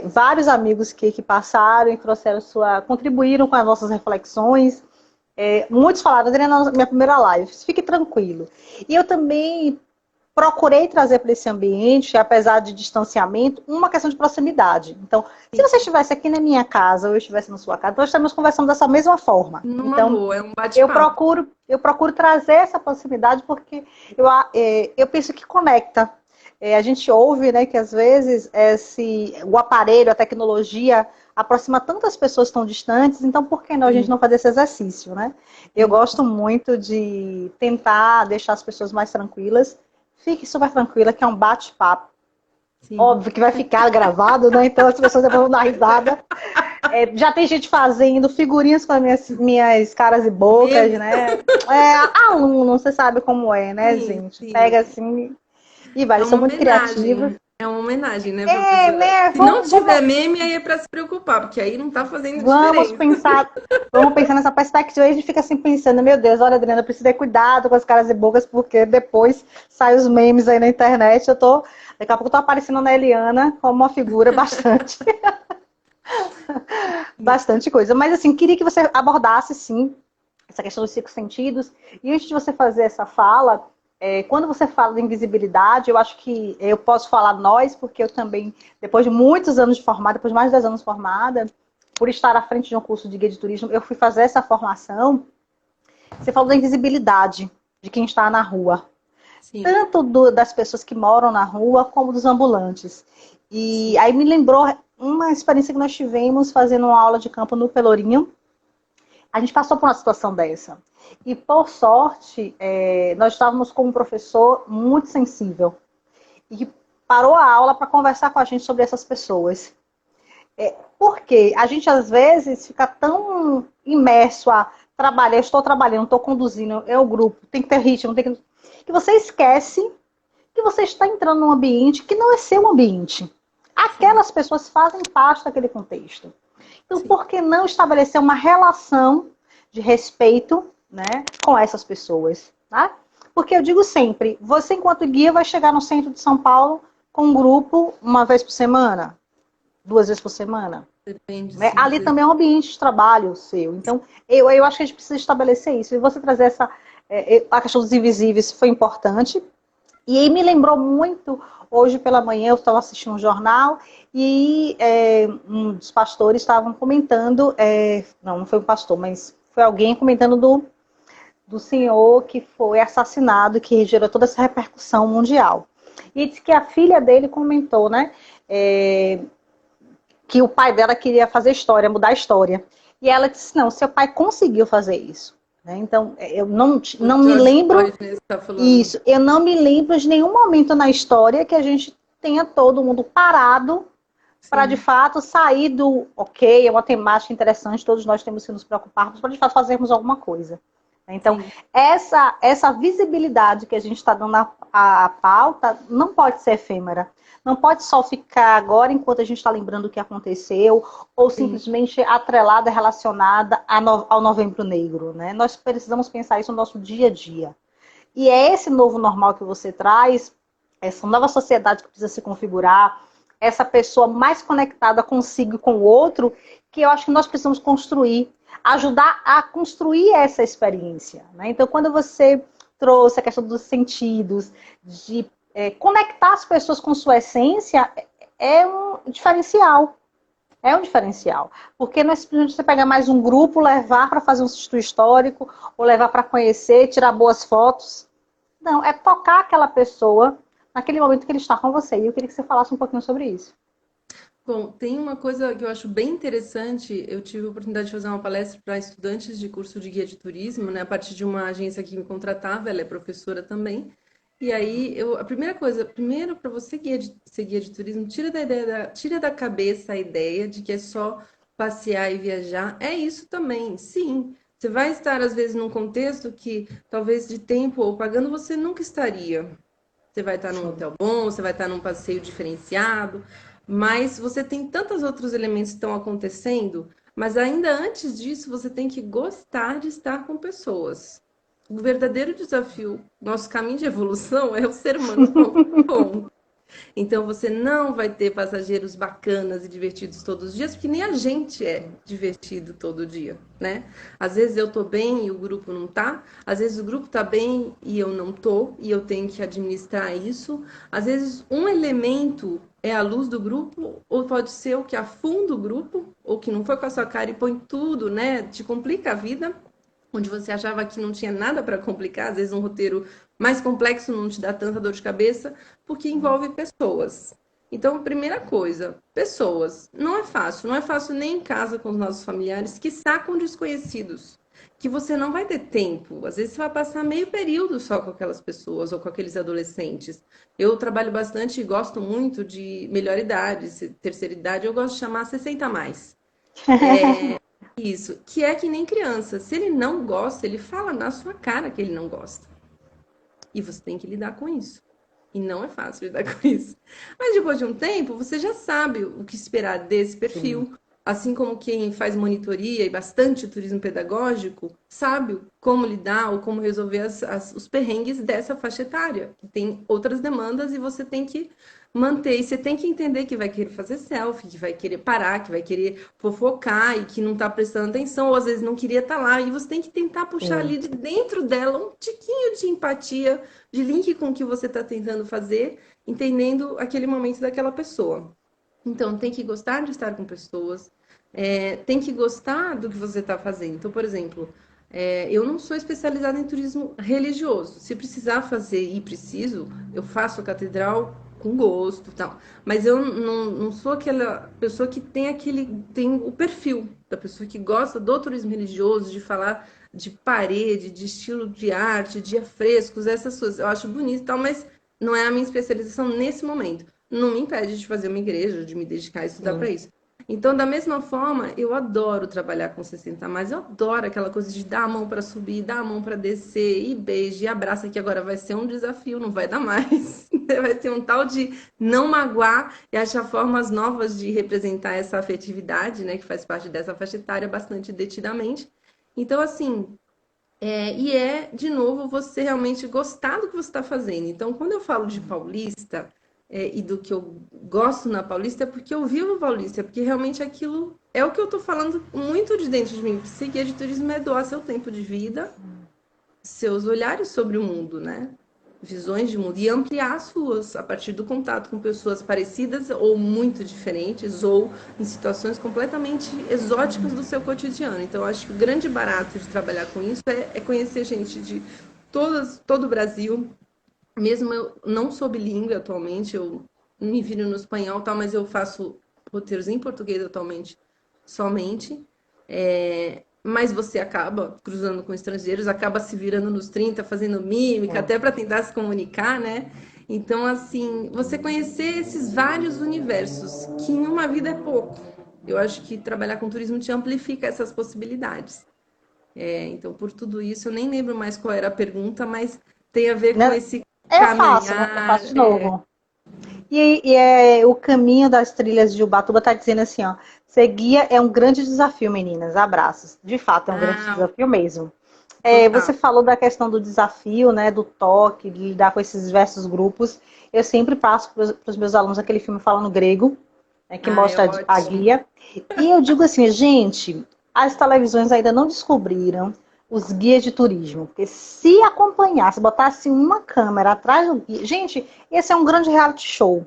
vários amigos que passaram e trouxeram contribuíram com as nossas reflexões. Muitos falaram, Adriana, na minha primeira live, fique tranquilo. E eu também procurei trazer para esse ambiente, apesar de distanciamento, uma questão de proximidade. Então, se você estivesse aqui na minha casa ou eu estivesse na sua casa, nós estamos conversando dessa mesma forma. Numa Então, boa, é um bate-papo. eu procuro trazer essa proximidade porque eu penso que conecta. A gente ouve, né, que às vezes o aparelho, a tecnologia aproxima tantas pessoas tão distantes, então por que não a gente Sim, não fazer esse exercício, né? Eu sim, gosto muito de tentar deixar as pessoas mais tranquilas. Fique super tranquila, que é um bate-papo. sim. Óbvio que vai ficar gravado, né? Então as pessoas depois vão dar risada. Já tem gente fazendo figurinhas com as minhas caras e bocas, Memes? né? Aluno, você sabe como é, né, Sim, gente? sim. Pega assim e vai. É Eles são uma muito criativos. homenagem. É uma homenagem, né, professora? Né? Se não tiver meme, aí é para se preocupar, porque aí não tá fazendo Vamos diferença. pensar, vamos pensar nessa perspectiva. Aí a gente fica assim pensando, meu Deus, olha, Adriana, eu preciso ter cuidado com as caras e bocas, porque depois saem os memes aí na internet. Daqui a pouco eu tô aparecendo na Eliana como uma figura bastante, bastante coisa. Mas assim, queria que você abordasse sim essa questão dos cinco sentidos. E antes de você fazer essa fala, quando você fala de invisibilidade, eu acho que eu posso falar nós, porque eu também, depois de muitos anos de formada, depois de mais de 10 anos formada, por estar à frente de um curso de guia de turismo, eu fui fazer essa formação. Você falou da invisibilidade de quem está na rua, Sim, tanto das pessoas que moram na rua, como dos ambulantes. E sim, aí me lembrou uma experiência que nós tivemos fazendo uma aula de campo no Pelourinho. A gente passou por uma situação dessa. E, por sorte, nós estávamos com um professor muito sensível e que parou a aula para conversar com a gente sobre essas pessoas. Porque a gente, às vezes, fica tão imerso a trabalhar, eu estou trabalhando, estou conduzindo, é o grupo, tem que ter ritmo, que você esquece que você está entrando num ambiente que não é seu ambiente. sim, Aquelas pessoas fazem parte daquele contexto. Então, sim, por que não estabelecer uma relação de respeito, né, com essas pessoas? Tá? Porque eu digo sempre, você enquanto guia vai chegar no centro de São Paulo com um grupo uma vez por semana, duas vezes por semana. depende, Né? sim. Ali também é um ambiente de trabalho seu. Então, eu acho que a gente precisa estabelecer isso. E você trazer a questão dos invisíveis foi importante. E aí me lembrou muito, hoje pela manhã eu estava assistindo um jornal e um dos pastores estavam comentando, não foi um pastor, mas foi alguém comentando do senhor que foi assassinado, que gerou toda essa repercussão mundial. E disse que a filha dele comentou, né, que o pai dela queria fazer história, mudar a história. E ela disse, não, seu pai conseguiu fazer isso. Né? Então, eu O não me George lembro. Floyd, né, você tá falando. Isso, eu não me lembro de nenhum momento na história que a gente tenha todo mundo parado para de Sim, fato sair do ok, é uma temática interessante, todos nós temos que nos preocuparmos para de fato fazermos alguma coisa. Então, sim, essa visibilidade que a gente está dando à pauta não pode ser efêmera. Não pode só ficar agora enquanto a gente está lembrando o que aconteceu, ou sim. simplesmente atrelada, relacionada ao Novembro Negro. Né? Nós precisamos pensar isso no nosso dia a dia. E é esse novo normal que você traz, essa nova sociedade que precisa se configurar, essa pessoa mais conectada consigo e com o outro, que eu acho que nós precisamos construir, ajudar a construir essa experiência. Né? Então, quando você trouxe a questão dos sentidos, de conectar as pessoas com sua essência, é um diferencial. É um diferencial. Porque não é simplesmente você pegar mais um grupo, levar para fazer um estudo histórico, ou levar para conhecer, tirar boas fotos. Não, é tocar aquela pessoa naquele momento que ele está com você. E eu queria que você falasse um pouquinho sobre isso. Bom, tem uma coisa que eu acho bem interessante. Eu tive a oportunidade de fazer uma palestra para estudantes de curso de guia de turismo, né, a partir de uma agência que me contratava, ela é professora também. E aí, a primeira coisa, primeiro, para você ser guia de turismo, tira da cabeça a ideia de que é só passear e viajar. É isso também, sim. Você vai estar, às vezes, num contexto que, talvez de tempo ou pagando, você nunca estaria. Você vai estar num Sim. hotel bom, você vai estar num passeio diferenciado, mas você tem tantos outros elementos que estão acontecendo, mas ainda antes disso, você tem que gostar de estar com pessoas. O verdadeiro desafio, nosso caminho de evolução é o ser humano bom. Então você não vai ter passageiros bacanas e divertidos todos os dias, porque nem a gente é divertido todo dia, né? Às vezes eu tô bem e o grupo não tá, às vezes o grupo tá bem e eu não tô, e eu tenho que administrar isso. Às vezes um elemento é a luz do grupo, ou pode ser o que afunda o grupo, ou que não foi com a sua cara e põe tudo, né? Te complica a vida onde você achava que não tinha nada para complicar, às vezes um roteiro mais complexo não te dá tanta dor de cabeça, porque envolve pessoas. Então, primeira coisa, pessoas. Não é fácil, não é fácil nem em casa com os nossos familiares, que com desconhecidos, que você não vai ter tempo. Às vezes você vai passar meio período só com aquelas pessoas ou com aqueles adolescentes. Eu trabalho bastante e gosto muito de melhor idade, terceira idade, eu gosto de chamar 60 a mais. Isso, que é que nem criança. Se ele não gosta, ele fala na sua cara que ele não gosta. E você tem que lidar com isso. E não é fácil lidar com isso. Mas depois de um tempo, você já sabe o que esperar desse Sim. perfil. Assim como quem faz monitoria e bastante turismo pedagógico, sabe como lidar ou como resolver os perrengues dessa faixa etária, que tem outras demandas e você tem que manter. E você tem que entender que vai querer fazer selfie, que vai querer parar, que vai querer fofocar e que não está prestando atenção, ou às vezes não queria estar lá. E você tem que tentar puxar Sim. ali de dentro dela um tiquinho de empatia, de link com o que você está tentando fazer, entendendo aquele momento daquela pessoa. Então, tem que gostar de estar com pessoas, tem que gostar do que você está fazendo. Então, por exemplo, eu não sou especializada em turismo religioso. Se precisar fazer e preciso, eu faço a catedral com gosto, tal. Mas eu não sou aquela pessoa que tem o perfil da pessoa que gosta do turismo religioso, de falar de parede, de estilo de arte, de afrescos, essas coisas. Eu acho bonito e tal, mas não é a minha especialização nesse momento. Não me impede de fazer uma igreja, de me dedicar a estudar para Sim. isso. Então, da mesma forma, eu adoro trabalhar com 60 a mais. Eu adoro aquela coisa de dar a mão para subir, dar a mão para descer, e beijo, e abraça, que agora vai ser um desafio, não vai dar mais. Vai ser um tal de não magoar e achar formas novas de representar essa afetividade, né, que faz parte dessa faixa etária bastante detidamente. Então, assim, de novo, você realmente gostar do que você está fazendo. Então, quando eu falo de paulista, e do que eu gosto na Paulista, é porque eu vivo Paulista, é porque realmente aquilo é o que eu estou falando muito de dentro de mim. Ser guia de turismo é doar seu tempo de vida, seus olhares sobre o mundo, né? Visões de mundo e ampliar as suas a partir do contato com pessoas parecidas ou muito diferentes ou em situações completamente exóticas do seu cotidiano. Então, eu acho que o grande barato de trabalhar com isso é conhecer gente de todo o Brasil. Mesmo eu não sou bilíngue atualmente, eu me viro no espanhol, tal, mas eu faço roteiros em português atualmente somente. Mas você acaba cruzando com estrangeiros, acaba se virando nos 30, fazendo mímica, Sim. até para tentar se comunicar, né? Então, assim, você conhecer esses vários universos, que em uma vida é pouco. Eu acho que trabalhar com turismo te amplifica essas possibilidades. Então, por tudo isso, eu nem lembro mais qual era a pergunta, mas tem a ver com Né? esse Eu faço, né? Eu caminhar. faço de novo. E o caminho das trilhas de Ubatuba está dizendo assim, ó. Ser guia é um grande desafio, meninas. Abraços. De fato, é um grande Ah, desafio mesmo. total. Você falou da questão do desafio, né? Do toque, de lidar com esses diversos grupos. Eu sempre passo para os meus alunos aquele filme Falando Grego, né, que Ah, é mostra a ótimo. guia. E eu digo assim, gente, as televisões ainda não descobriram os guias de turismo. Porque se acompanhar, se botasse uma câmera atrás do guia. Gente, esse é um grande reality show.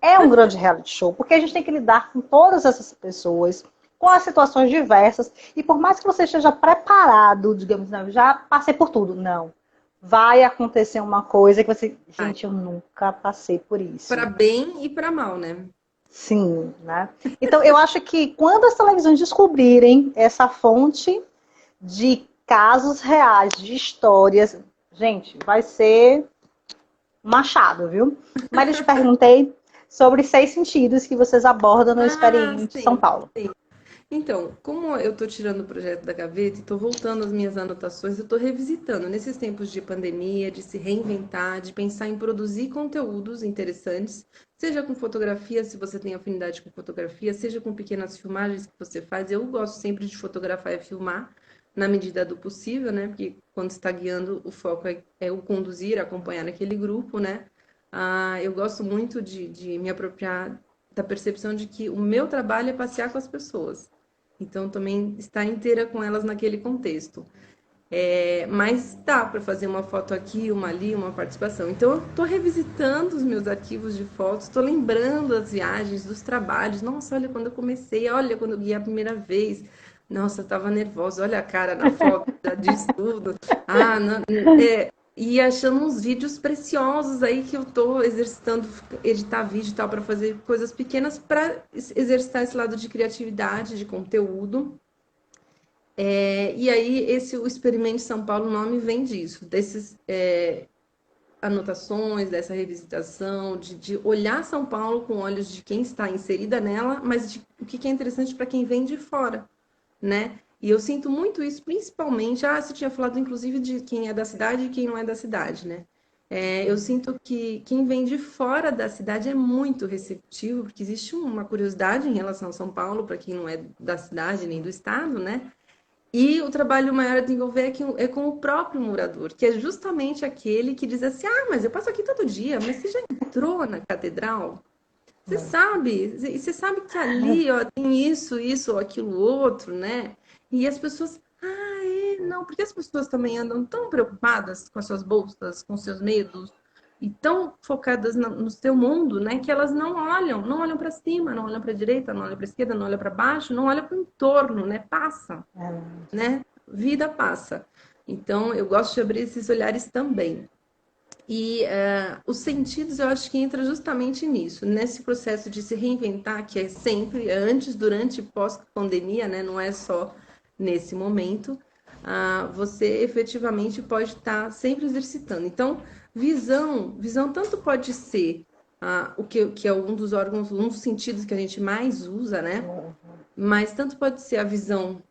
É um grande reality show, porque a gente tem que lidar com todas essas pessoas, com as situações diversas. E por mais que você esteja preparado, digamos, não, já passei por tudo. Não. Vai acontecer uma coisa que você. Gente, eu nunca passei por Para isso. bem e para mal, né? Sim, né? Então, eu acho que quando as televisões descobrirem essa fonte de casos reais, de histórias, gente, vai ser um machado, viu? Mas eu te perguntei sobre 6 sentidos que vocês abordam no Ah, Experiente São sim. Paulo. Então, como eu estou tirando o projeto da gaveta e estou voltando às minhas anotações, eu estou revisitando nesses tempos de pandemia, de se reinventar, de pensar em produzir conteúdos interessantes, seja com fotografia, se você tem afinidade com fotografia, seja com pequenas filmagens que você faz. Eu gosto sempre de fotografar e filmar, na medida do possível, né? Porque quando está guiando, o foco é o conduzir, acompanhar aquele grupo, né? Eu gosto muito de me apropriar da percepção de que o meu trabalho é passear com as pessoas. Então, também estar inteira com elas naquele contexto. Mas dá para fazer uma foto aqui, uma ali, uma participação. Então, eu estou revisitando os meus arquivos de fotos, estou lembrando das viagens, dos trabalhos. Nossa, olha quando eu comecei, olha quando eu guiei a primeira vez. Nossa, eu estava nervosa, olha a cara na foto, já diz tudo. Não, e achando uns vídeos preciosos aí que eu estou exercitando, editar vídeo e tal, para fazer coisas pequenas para exercitar esse lado de criatividade, de conteúdo. E aí, o Experimento São Paulo, o nome vem disso, desses anotações, dessa revisitação, de olhar São Paulo com olhos de quem está inserida nela, mas o que é interessante para quem vem de fora, né? E eu sinto muito isso, principalmente, você tinha falado inclusive de quem é da cidade e quem não é da cidade, né? Eu sinto que quem vem de fora da cidade é muito receptivo, porque existe uma curiosidade em relação a São Paulo, para quem não é da cidade nem do estado, né? E o trabalho maior a desenvolver é com o próprio morador, que é justamente aquele que diz assim: mas eu passo aqui todo dia, mas você já entrou na catedral? Você sabe? E você sabe que ali, ó, tem isso ou aquilo outro, né? E as pessoas, não, porque as pessoas também andam tão preocupadas com as suas bolsas, com seus medos, e tão focadas no seu mundo, né, que elas não olham para cima, não olham para a direita, não olham para a esquerda, não olham para baixo, não olham para o entorno, né? Passa, né? Vida passa. Então, eu gosto de abrir esses olhares também. E os sentidos, eu acho que entra justamente nisso, nesse processo de se reinventar, que é sempre antes, durante e pós-pandemia, né? Não é só nesse momento. Você efetivamente pode estar sempre exercitando. Então, visão tanto pode ser o que é um dos órgãos, um dos sentidos que a gente mais usa, né? Mas tanto pode ser a visão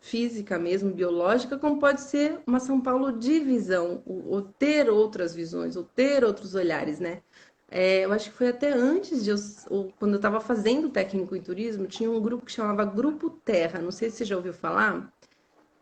física mesmo, biológica, como pode ser uma São Paulo de visão, ou ter outras visões, ou ter outros olhares, né? Eu acho que foi até antes ou quando eu estava fazendo técnico em turismo, tinha um grupo que chamava Grupo Terra, não sei se você já ouviu falar,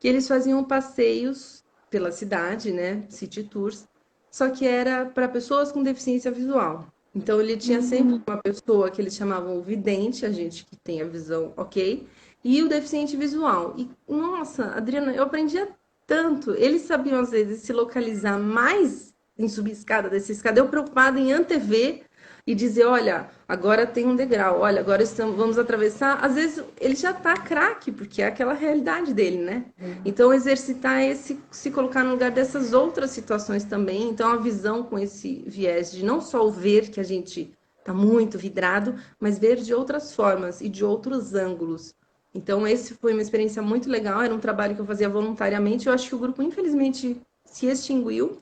que eles faziam passeios pela cidade, né? City tours, só que era para pessoas com deficiência visual. Então ele tinha sempre uma pessoa que eles chamavam o vidente, a gente que tem a visão, ok, e o deficiente visual. E nossa, Adriana, eu aprendia tanto. Eles sabiam às vezes se localizar mais em subir escada, descer escada. Eu preocupada em antever e dizer, olha, agora tem um degrau, olha, agora vamos atravessar. Às vezes ele já tá craque, porque é aquela realidade dele, né? Então exercitar esse, se colocar no lugar dessas outras situações também. Então a visão com esse viés de não só o ver que a gente tá muito vidrado, mas ver de outras formas e de outros ângulos. Então esse foi uma experiência muito legal, era um trabalho que eu fazia voluntariamente. Eu acho que o grupo infelizmente se extinguiu,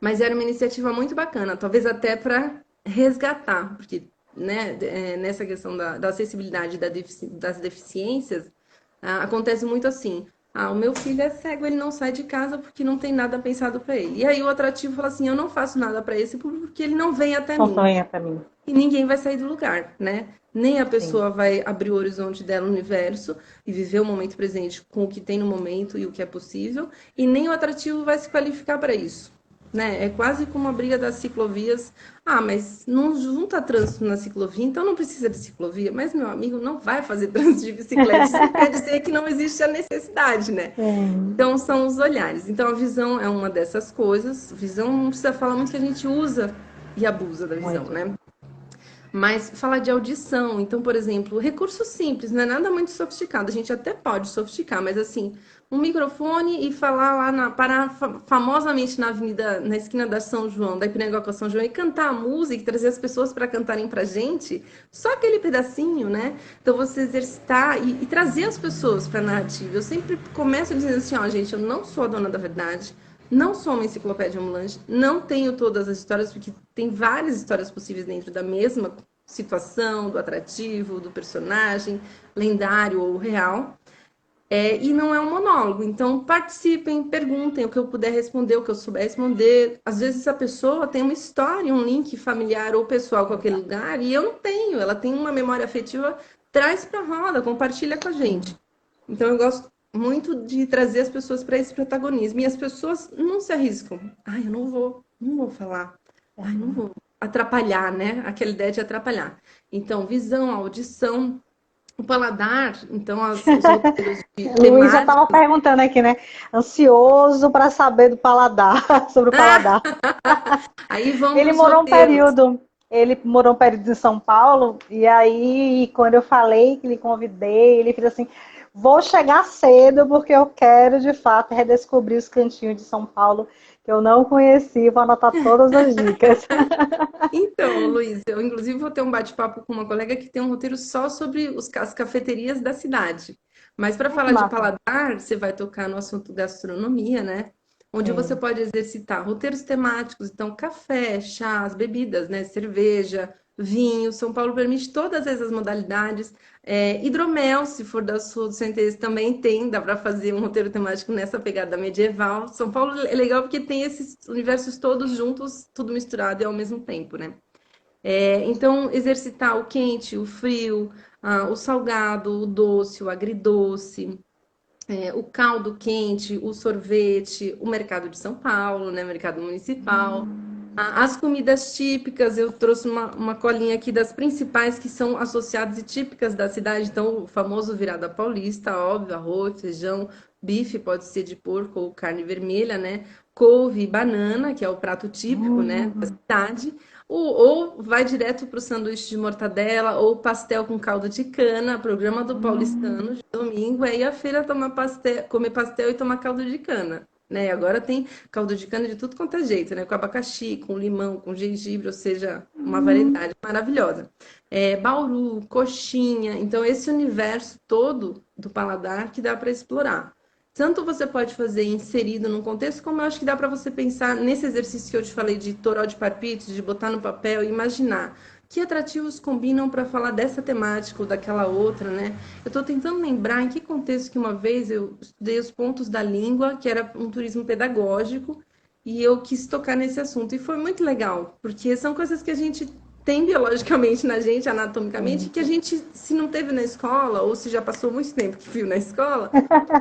mas era uma iniciativa muito bacana, talvez até para resgatar, porque né, nessa questão da acessibilidade das deficiências, acontece muito assim. O meu filho é cego, ele não sai de casa porque não tem nada pensado para ele. E aí o atrativo fala assim: eu não faço nada para esse público porque ele não vem até mim. Não venha para mim. E ninguém vai sair do lugar, né? Nem a pessoa Sim. vai abrir o horizonte dela no universo e viver o momento presente com o que tem no momento e o que é possível, e nem o atrativo vai se qualificar para isso. Né? É quase como a briga das ciclovias. Mas não junta trânsito na ciclovia, então não precisa de ciclovia. Mas, meu amigo, não vai fazer trânsito de bicicleta. Isso quer dizer que não existe a necessidade, né? Então, são os olhares. Então, a visão é uma dessas coisas. Visão não precisa falar muito que a gente usa e abusa da visão, né? Mas falar de audição, então, por exemplo, recurso simples, não é nada muito sofisticado. A gente até pode sofisticar, mas assim, um microfone e falar lá parar famosamente na avenida, na esquina da São João, da Ipiranga com São João, e cantar a música e trazer as pessoas para cantarem pra gente, só aquele pedacinho, né? Então você exercitar e trazer as pessoas para a narrativa. Eu sempre começo dizendo assim, gente, eu não sou a dona da verdade. Não sou uma enciclopédia ambulante, não tenho todas as histórias, porque tem várias histórias possíveis dentro da mesma situação, do atrativo, do personagem, lendário ou real. E não é um monólogo. Então, participem, perguntem o que eu puder responder, o que eu souber responder. Às vezes a pessoa tem uma história, um link familiar ou pessoal com aquele lugar e eu não tenho. Ela tem uma memória afetiva, traz para a roda, compartilha com a gente. Então, eu gosto muito de trazer as pessoas para esse protagonismo. E as pessoas não se arriscam. Ai, eu não vou falar. Ai, não vou atrapalhar, né? Aquela ideia de atrapalhar. Então, visão, audição, o paladar, então os roteiros de Luiz já estava temáticos. perguntando aqui, né? Ansioso para saber do paladar, sobre o paladar. Aí vão para Ele os morou um roteiros. período, ele morou um período em São Paulo, e aí, quando eu falei que lhe convidei, ele fez assim: vou chegar cedo, porque eu quero, de fato, redescobrir os cantinhos de São Paulo que eu não conheci, vou anotar todas as dicas. Então, Luiz, eu inclusive vou ter um bate-papo com uma colega que tem um roteiro só sobre as cafeterias da cidade. Mas para Ai, que falar de massa. paladar, você vai tocar no assunto gastronomia, né? Onde você É. pode exercitar roteiros temáticos, então café, chás, bebidas, né? Cerveja, vinho. São Paulo permite todas essas modalidades. Hidromel, se for da sul do Centro, também tem, dá para fazer um roteiro temático nessa pegada medieval. São Paulo é legal porque tem esses universos todos juntos, tudo misturado e ao mesmo tempo, né? Então, exercitar o quente, o frio, o salgado, o doce, o agridoce, o caldo quente, o sorvete, o mercado de São Paulo, né? Mercado municipal. As comidas típicas, eu trouxe uma colinha aqui das principais que são associadas e típicas da cidade. Então, o famoso virada paulista, óbvio, arroz, feijão, bife, pode ser de porco ou carne vermelha, né? Couve e banana, que é o prato típico, né, da Hum, cidade. Ou vai direto para o sanduíche de mortadela, ou pastel com caldo de cana, programa do paulistano hum. de domingo, aí a feira tomar pastel, comer pastel e tomar caldo de cana. Né? Agora tem caldo de cana de tudo quanto é jeito, né? Com abacaxi, com limão, com gengibre, ou seja, uma variedade maravilhosa. Bauru, coxinha, então esse universo todo do paladar que dá para explorar. Tanto você pode fazer inserido num contexto, como eu acho que dá para você pensar nesse exercício que eu te falei de toró de palpite, de botar no papel e imaginar que atrativos combinam para falar dessa temática ou daquela outra, né? Eu estou tentando lembrar em que contexto que uma vez eu estudei os pontos da língua, que era um turismo pedagógico, e eu quis tocar nesse assunto. E foi muito legal, porque são coisas que a gente tem biologicamente na gente, anatomicamente, que a gente, se não teve na escola, ou se já passou muito tempo que viu na escola,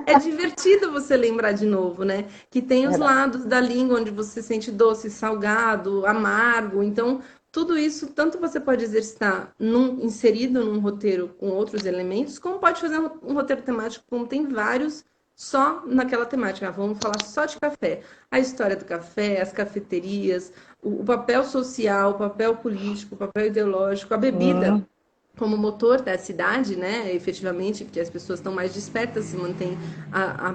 é divertido você lembrar de novo, né? Que tem os Verdade. lados da língua onde você sente doce, salgado, amargo. Então, tudo isso, tanto você pode exercitar inserido num roteiro com outros elementos, como pode fazer um roteiro temático, como tem vários, só naquela temática. Vamos falar só de café. A história do café, as cafeterias, o papel social, o papel político, o papel ideológico, a bebida Hum. como motor da cidade, né, efetivamente, porque as pessoas estão mais despertas, se mantêm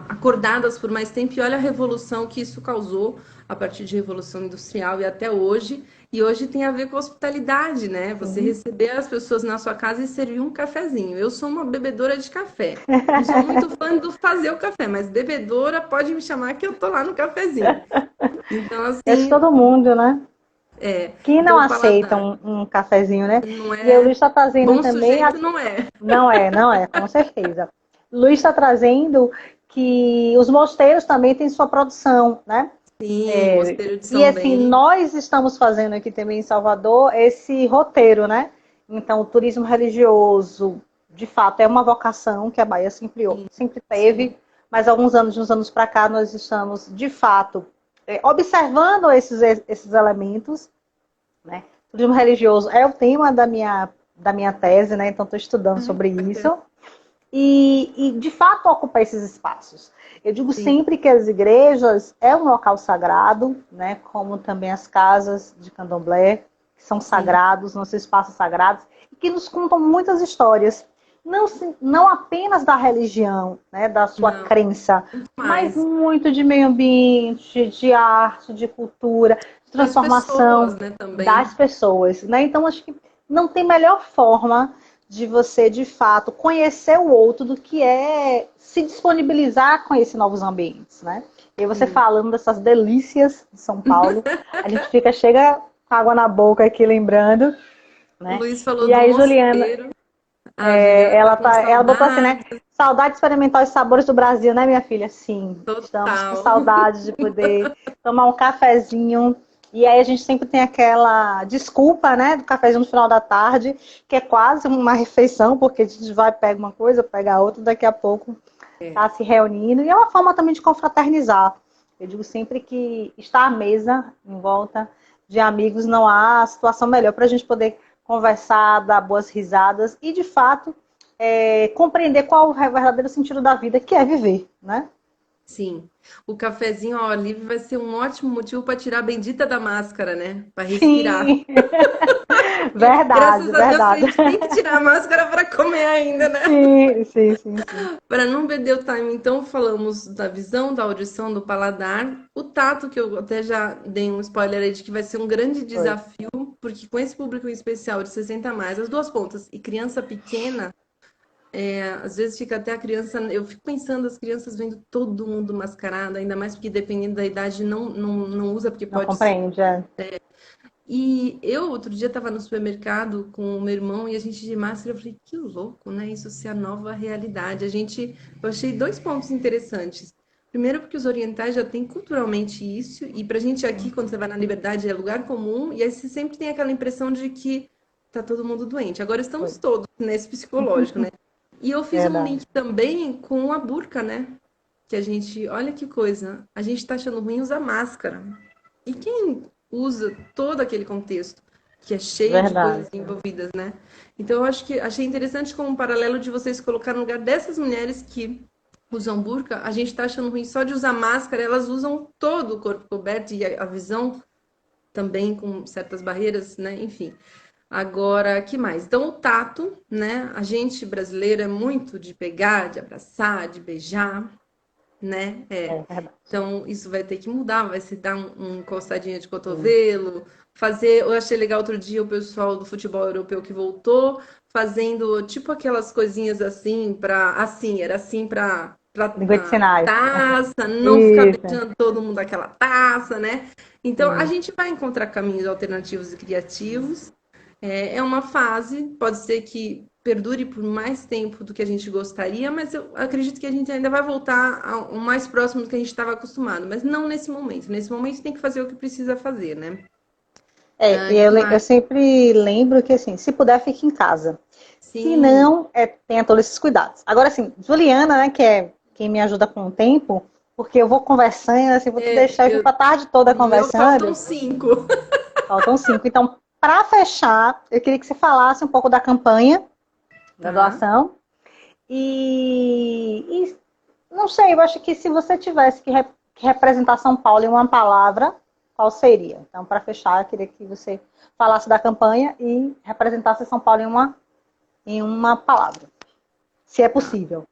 acordadas por mais tempo, e olha a revolução que isso causou a partir de Revolução Industrial e até hoje, e hoje tem a ver com a hospitalidade, né, você Sim. receber as pessoas na sua casa e servir um cafezinho. Eu sou uma bebedora de café, não sou muito fã do fazer o café, mas bebedora pode me chamar que eu tô lá no cafezinho. Então, Esse assim, todo mundo, né? Quem não então o aceita paladar um cafezinho, né? não E o Luiz é está trazendo bom também. sujeito, não é. Não é, não é, com certeza. Luiz está trazendo que os mosteiros também têm sua produção, né? Sim, Mosteiro de E São assim, Bento. nós estamos fazendo aqui também em Salvador esse roteiro, né? Então, o turismo religioso, de fato, é uma vocação que a Bahia sempre Sim, teve, mas alguns anos, de uns anos para cá, nós estamos, de fato, observando esses elementos, né? O turismo religioso é o tema da minha tese, né? Então, estou estudando ai, sobre que bacana. isso. E, de fato ocupar esses espaços. Eu digo Sim, sempre que as igrejas é um local sagrado, né, como também as casas de candomblé, que são sim, sagrados, nossos espaços sagrados, e que nos contam muitas histórias, não apenas da religião, né, da sua não, crença, muito mas mais. muito de meio ambiente, de arte, de cultura, de Das pessoas, transformação né, também. das pessoas. Né? Então, acho que não tem melhor forma de você, de fato, conhecer o outro do que é se disponibilizar a conhecer novos ambientes, né? E você Sim. falando dessas delícias de São Paulo, a gente chega com água na boca aqui lembrando. O né? Luiz falou E do aí, Juliana, mosteiro. A Juliana tá com ela botou assim, né? saudade. Saudade de experimentar os sabores do Brasil, né, minha filha? Sim, estamos com Total. saudade de poder tomar um cafezinho. E aí a gente sempre tem aquela desculpa, né, do cafezinho no final da tarde, que é quase uma refeição, porque a gente vai, pega uma coisa, pega a outra, daqui a pouco É, está se reunindo. E é uma forma também de confraternizar. Eu digo sempre que estar à mesa, em volta de amigos, não há situação melhor para a gente poder conversar, dar boas risadas e, de fato, compreender qual é o verdadeiro sentido da vida, que é viver, né? sim. O cafezinho ao ar livre vai ser um ótimo motivo para tirar a bendita da máscara, né? Para respirar. Sim, Porque, verdade, graças a Deus, a verdade. gente tem que tirar a máscara para comer ainda, né? Sim, sim, sim, sim. Para não perder o time, então falamos da visão, da audição, do paladar, o tato, que eu até já dei um spoiler aí de que vai ser um grande Foi. desafio, porque com esse público em especial de 60 a mais, as duas pontas, e criança pequena, às vezes fica até a criança, eu fico pensando, as crianças vendo todo mundo mascarado, ainda mais porque dependendo da idade não usa, porque Não pode ser. compreende, é. E eu, outro dia, estava no supermercado com o meu irmão e a gente de máscara, eu falei, que louco, né? Isso ser a nova realidade. Eu achei dois pontos interessantes. Primeiro, porque os orientais já têm culturalmente isso, e pra gente aqui, quando você vai na Liberdade, é lugar comum, e aí você sempre tem aquela impressão de que tá todo mundo doente. Agora Foi. estamos todos nesse psicológico, né? E eu fiz um Verdade. link também com a burca, né? Que a gente, olha que coisa, a gente tá achando ruim usar máscara. E quem usa todo aquele contexto, que é cheio de Verdade. coisas envolvidas, né? Então, eu acho que achei interessante como um paralelo de vocês colocar no lugar dessas mulheres que usam burca, a gente tá achando ruim só de usar máscara, elas usam todo o corpo coberto e a visão também com certas barreiras, né? Enfim. Agora, que mais? Então, o tato, né? A gente brasileira é muito de pegar, de abraçar, de beijar, né? É É. verdade. Então, isso vai ter que mudar, vai se dar um encostadinha de cotovelo, fazer. Eu achei legal outro dia o pessoal do futebol europeu que voltou, fazendo tipo aquelas coisinhas assim, era assim para Língua de sinais. taça, não ficar Isso. beijando todo mundo daquela taça, né? Então, a Sim. gente vai encontrar caminhos alternativos e criativos. É uma fase, pode ser que perdure por mais tempo do que a gente gostaria, mas eu acredito que a gente ainda vai voltar ao mais próximo do que a gente estava acostumado, mas não nesse momento. Nesse momento tem que fazer o que precisa fazer, né? E Que eu mais? sempre lembro que, assim, se puder, fique em casa. Se Sim, não, tenha todos esses cuidados. Agora, assim, Juliana, né, que é quem me ajuda com o tempo, porque eu vou conversando, assim, vou te deixar, eu fico a tarde toda no meu faltam conversando, 5. faltam 5. Então, para fechar, eu queria que você falasse um pouco da campanha, da Tá. doação, e não sei, eu acho que se você tivesse que representar São Paulo em uma palavra, qual seria? Então, para fechar, eu queria que você falasse da campanha e representasse São Paulo em uma palavra, se é Tá. possível.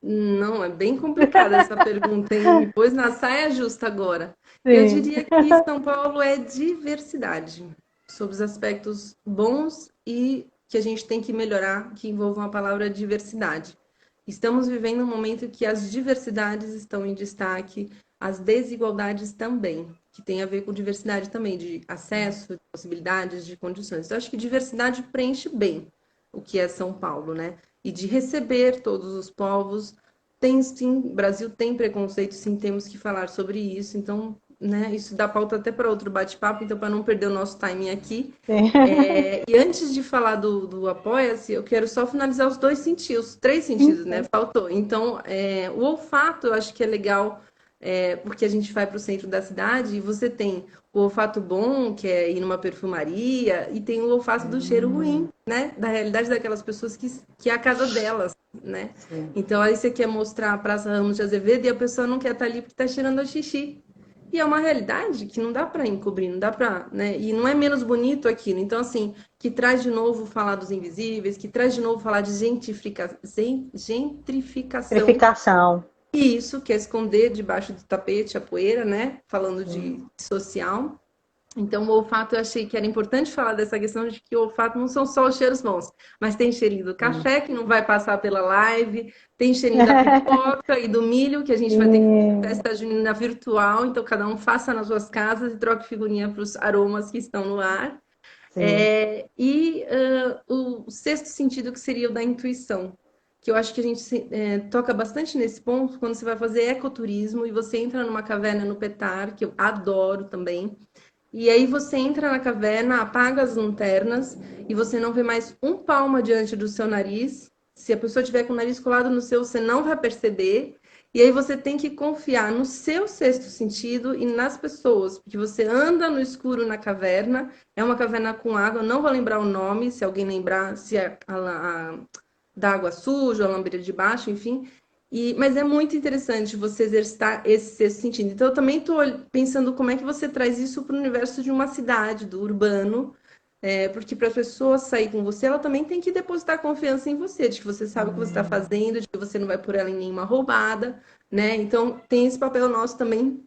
Não, é bem complicada essa pergunta, hein? Me pôs na saia justa agora. Eu Sim. diria que São Paulo é diversidade, sob os aspectos bons e que a gente tem que melhorar, que envolvam a palavra diversidade. Estamos vivendo um momento que as diversidades estão em destaque, as desigualdades também, que tem a ver com diversidade também, de acesso, de possibilidades, de condições. Então, acho que diversidade preenche bem o que é São Paulo, né? E de receber todos os povos. Tem sim, o Brasil tem preconceito, sim, temos que falar sobre isso. Então, né, isso dá pauta até para outro bate-papo, então, para não perder o nosso timing aqui. Sim. E antes de falar do Apoia-se, eu quero só finalizar os dois sentidos, três Sim, sentidos, né? sim. Faltou. Então, o olfato eu acho que é legal, porque a gente vai para o centro da cidade e você tem o olfato bom, que é ir numa perfumaria, e tem o olfato do cheiro ruim, né? Da realidade daquelas pessoas que é a casa delas, né? Sim. Então aí você quer mostrar a Praça Ramos de Azevedo e a pessoa não quer estar ali porque está cheirando a xixi. E é uma realidade que não dá para encobrir, não dá para, né? E não é menos bonito aquilo. Então, assim, que traz de novo falar dos invisíveis, que traz de novo falar de gentrificação. Verificação. E isso quer esconder debaixo do tapete a poeira, né? Falando Sim. de social. Então, o olfato eu achei que era importante falar dessa questão de que o olfato não são só os cheiros bons, mas tem cheirinho do Sim. café, que não vai passar pela live, tem cheirinho da pipoca e do milho, que a gente vai ter que fazer Sim. festa junina virtual, então cada um faça nas suas casas e troque figurinha para os aromas que estão no ar. sim. O sexto sentido, que seria o da intuição, que eu acho que a gente toca bastante nesse ponto quando você vai fazer ecoturismo e você entra numa caverna no Petar, que eu adoro também. E aí você entra na caverna, apaga as lanternas e você não vê mais um palmo diante do seu nariz. Se a pessoa tiver com o nariz colado no seu, você não vai perceber. E aí você tem que confiar no seu sexto sentido e nas pessoas, porque você anda no escuro na caverna. É uma caverna com água, eu não vou lembrar o nome, se alguém lembrar, se é da água suja, a lambeira de baixo, enfim. Mas é muito interessante você exercitar esse sexto sentido. Então, eu também estou pensando como é que você traz isso para o universo de uma cidade, do urbano, porque para a pessoa sair com você, ela também tem que depositar confiança em você, de que você sabe o que você está fazendo, de que você não vai por ela em nenhuma roubada, né? Então, tem esse papel nosso também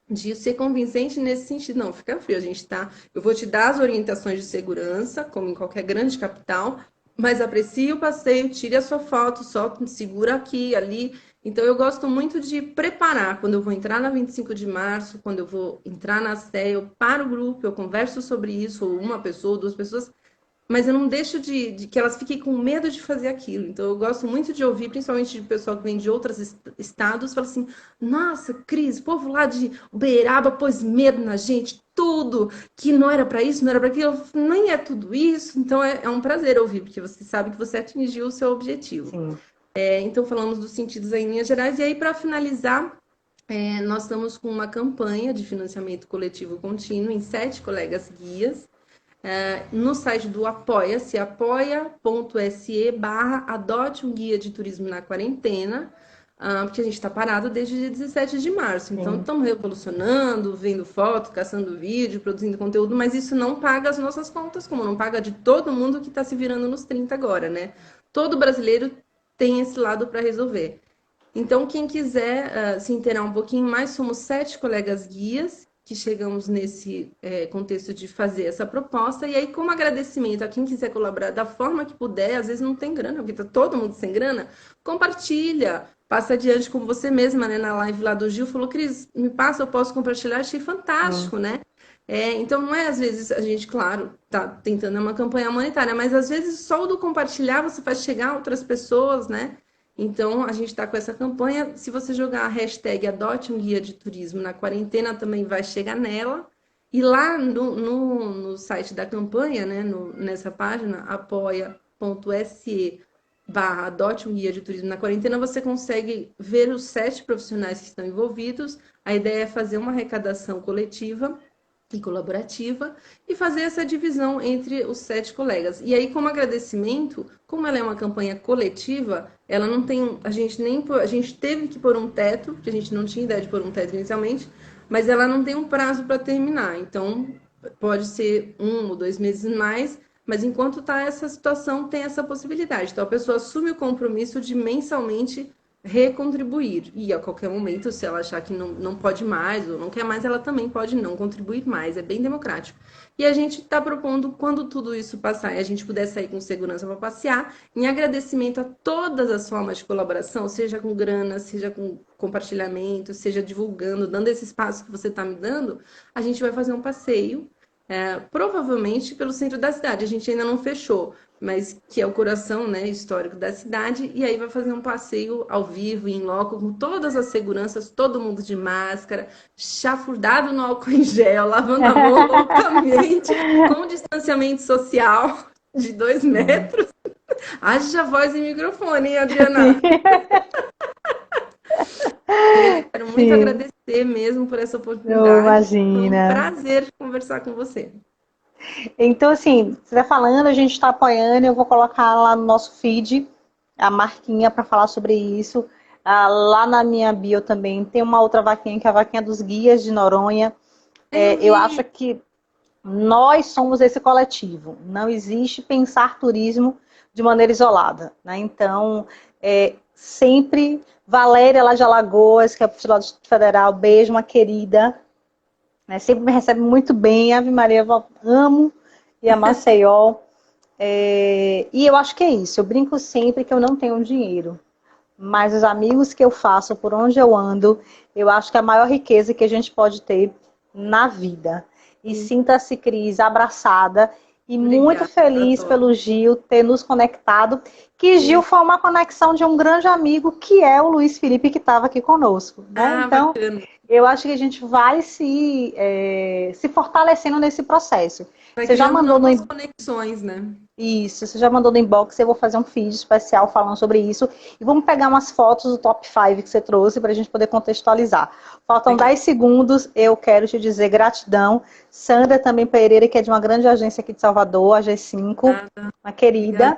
de ser convincente nesse sentido. Não, fica frio, a gente tá. Eu vou te dar as orientações de segurança, como em qualquer grande capital, mas aprecie o passeio, tire a sua foto, só segura aqui, ali. Então, eu gosto muito de preparar. Quando eu vou entrar na 25 de março, quando eu vou entrar na Sé, eu paro o grupo, eu converso sobre isso, ou uma pessoa, ou duas pessoas, mas eu não deixo de que elas fiquem com medo de fazer aquilo. Então, eu gosto muito de ouvir, principalmente de pessoal que vem de outros estados, fala assim: nossa, Cris, o povo lá de Uberaba pôs medo na gente, tudo, que não era para isso, não era para aquilo, nem é tudo isso. Então, é um prazer ouvir, porque você sabe que você atingiu o seu objetivo. Sim. Então, falamos dos sentidos aí em linhas gerais. E aí, para finalizar, nós estamos com uma campanha de financiamento coletivo contínuo em 7 colegas guias no site do Apoia-se, apoia.se adote um guia de turismo na quarentena, porque a gente está parado desde o dia 17 de março. Então, Sim. estamos revolucionando, vendo foto, caçando vídeo, produzindo conteúdo, mas isso não paga as nossas contas, como não paga de todo mundo que está se virando nos 30 agora, né? Todo brasileiro tem esse lado para resolver. Então, quem quiser se inteirar um pouquinho mais, somos 7 colegas guias que chegamos nesse contexto de fazer essa proposta. E aí, como agradecimento a quem quiser colaborar da forma que puder, às vezes não tem grana, porque está todo mundo sem grana, compartilha, passa adiante como você mesma, né? Na live lá do Gil, falou: Cris, me passa, eu posso compartilhar, achei fantástico, né? Então, não é às vezes a gente, claro, tá tentando uma campanha humanitária, mas às vezes só o do compartilhar você faz chegar a outras pessoas, né? Então, a gente está com essa campanha. Se você jogar a hashtag Adote um Guia de Turismo na quarentena, também vai chegar nela. E lá no site da campanha, né, nessa página, apoia.se adote um guia de turismo na quarentena, você consegue ver os 7 profissionais que estão envolvidos. A ideia é fazer uma arrecadação coletiva e colaborativa e fazer essa divisão entre os 7 colegas. E aí, como agradecimento, como ela é uma campanha coletiva, ela não tem, a gente teve que pôr um teto, porque a gente não tinha ideia de pôr um teto inicialmente, mas ela não tem um prazo para terminar. Então, pode ser 1 ou 2 meses mais, mas enquanto está essa situação, tem essa possibilidade. Então, a pessoa assume o compromisso de mensalmente recontribuir. E a qualquer momento, se ela achar que não pode mais ou não quer mais, ela também pode não contribuir mais. É bem democrático. E a gente está propondo, quando tudo isso passar e a gente puder sair com segurança para passear, em agradecimento a todas as formas de colaboração, seja com grana, seja com compartilhamento, seja divulgando, dando esse espaço que você está me dando, a gente vai fazer um passeio provavelmente pelo centro da cidade. A gente ainda não fechou, mas que é o coração, né, histórico da cidade. E aí vai fazer um passeio ao vivo, em loco, com todas as seguranças, todo mundo de máscara, chafurdado no álcool em gel, lavando a mão loucamente, com distanciamento social de 2 metros. Haja voz e microfone, hein, Adriana? Quero muito Sim, agradecer mesmo por essa não oportunidade. Foi um imagina. prazer conversar com você. Então, assim, você vai falando, a gente está apoiando, eu vou colocar lá no nosso feed a marquinha para falar sobre isso. Lá na minha bio também tem uma outra vaquinha, que é a vaquinha dos guias de Noronha. Eu Eu vi. acho que nós somos esse coletivo. Não existe pensar turismo de maneira isolada, né? Então, sempre Valéria lá de Alagoas, que é professora do Distrito Federal, beijo, uma querida, né? Sempre me recebe muito bem. Ave Maria, eu amo e a Maceió. E eu acho que é isso. Eu brinco sempre que eu não tenho dinheiro, mas os amigos que eu faço por onde eu ando, eu acho que é a maior riqueza que a gente pode ter na vida. E sinta-se, Cris, abraçada. E muito Obrigada, feliz adoro. pelo Gil ter nos conectado. Que Gil foi uma conexão de um grande amigo, que é o Luiz Felipe, que estava aqui conosco, né? Ah, Então, bacana. eu acho que a gente vai se fortalecendo nesse processo. Vai Você já criando mandou no, novas conexões, né? isso, você já mandou no inbox, eu vou fazer um feed especial falando sobre isso. E vamos pegar umas fotos do top 5 que você trouxe para a gente poder contextualizar. Faltam Legal. 10 segundos, eu quero te dizer gratidão. Sandra também Pereira, que é de uma grande agência aqui de Salvador, a G5, Nada. uma Obrigada querida.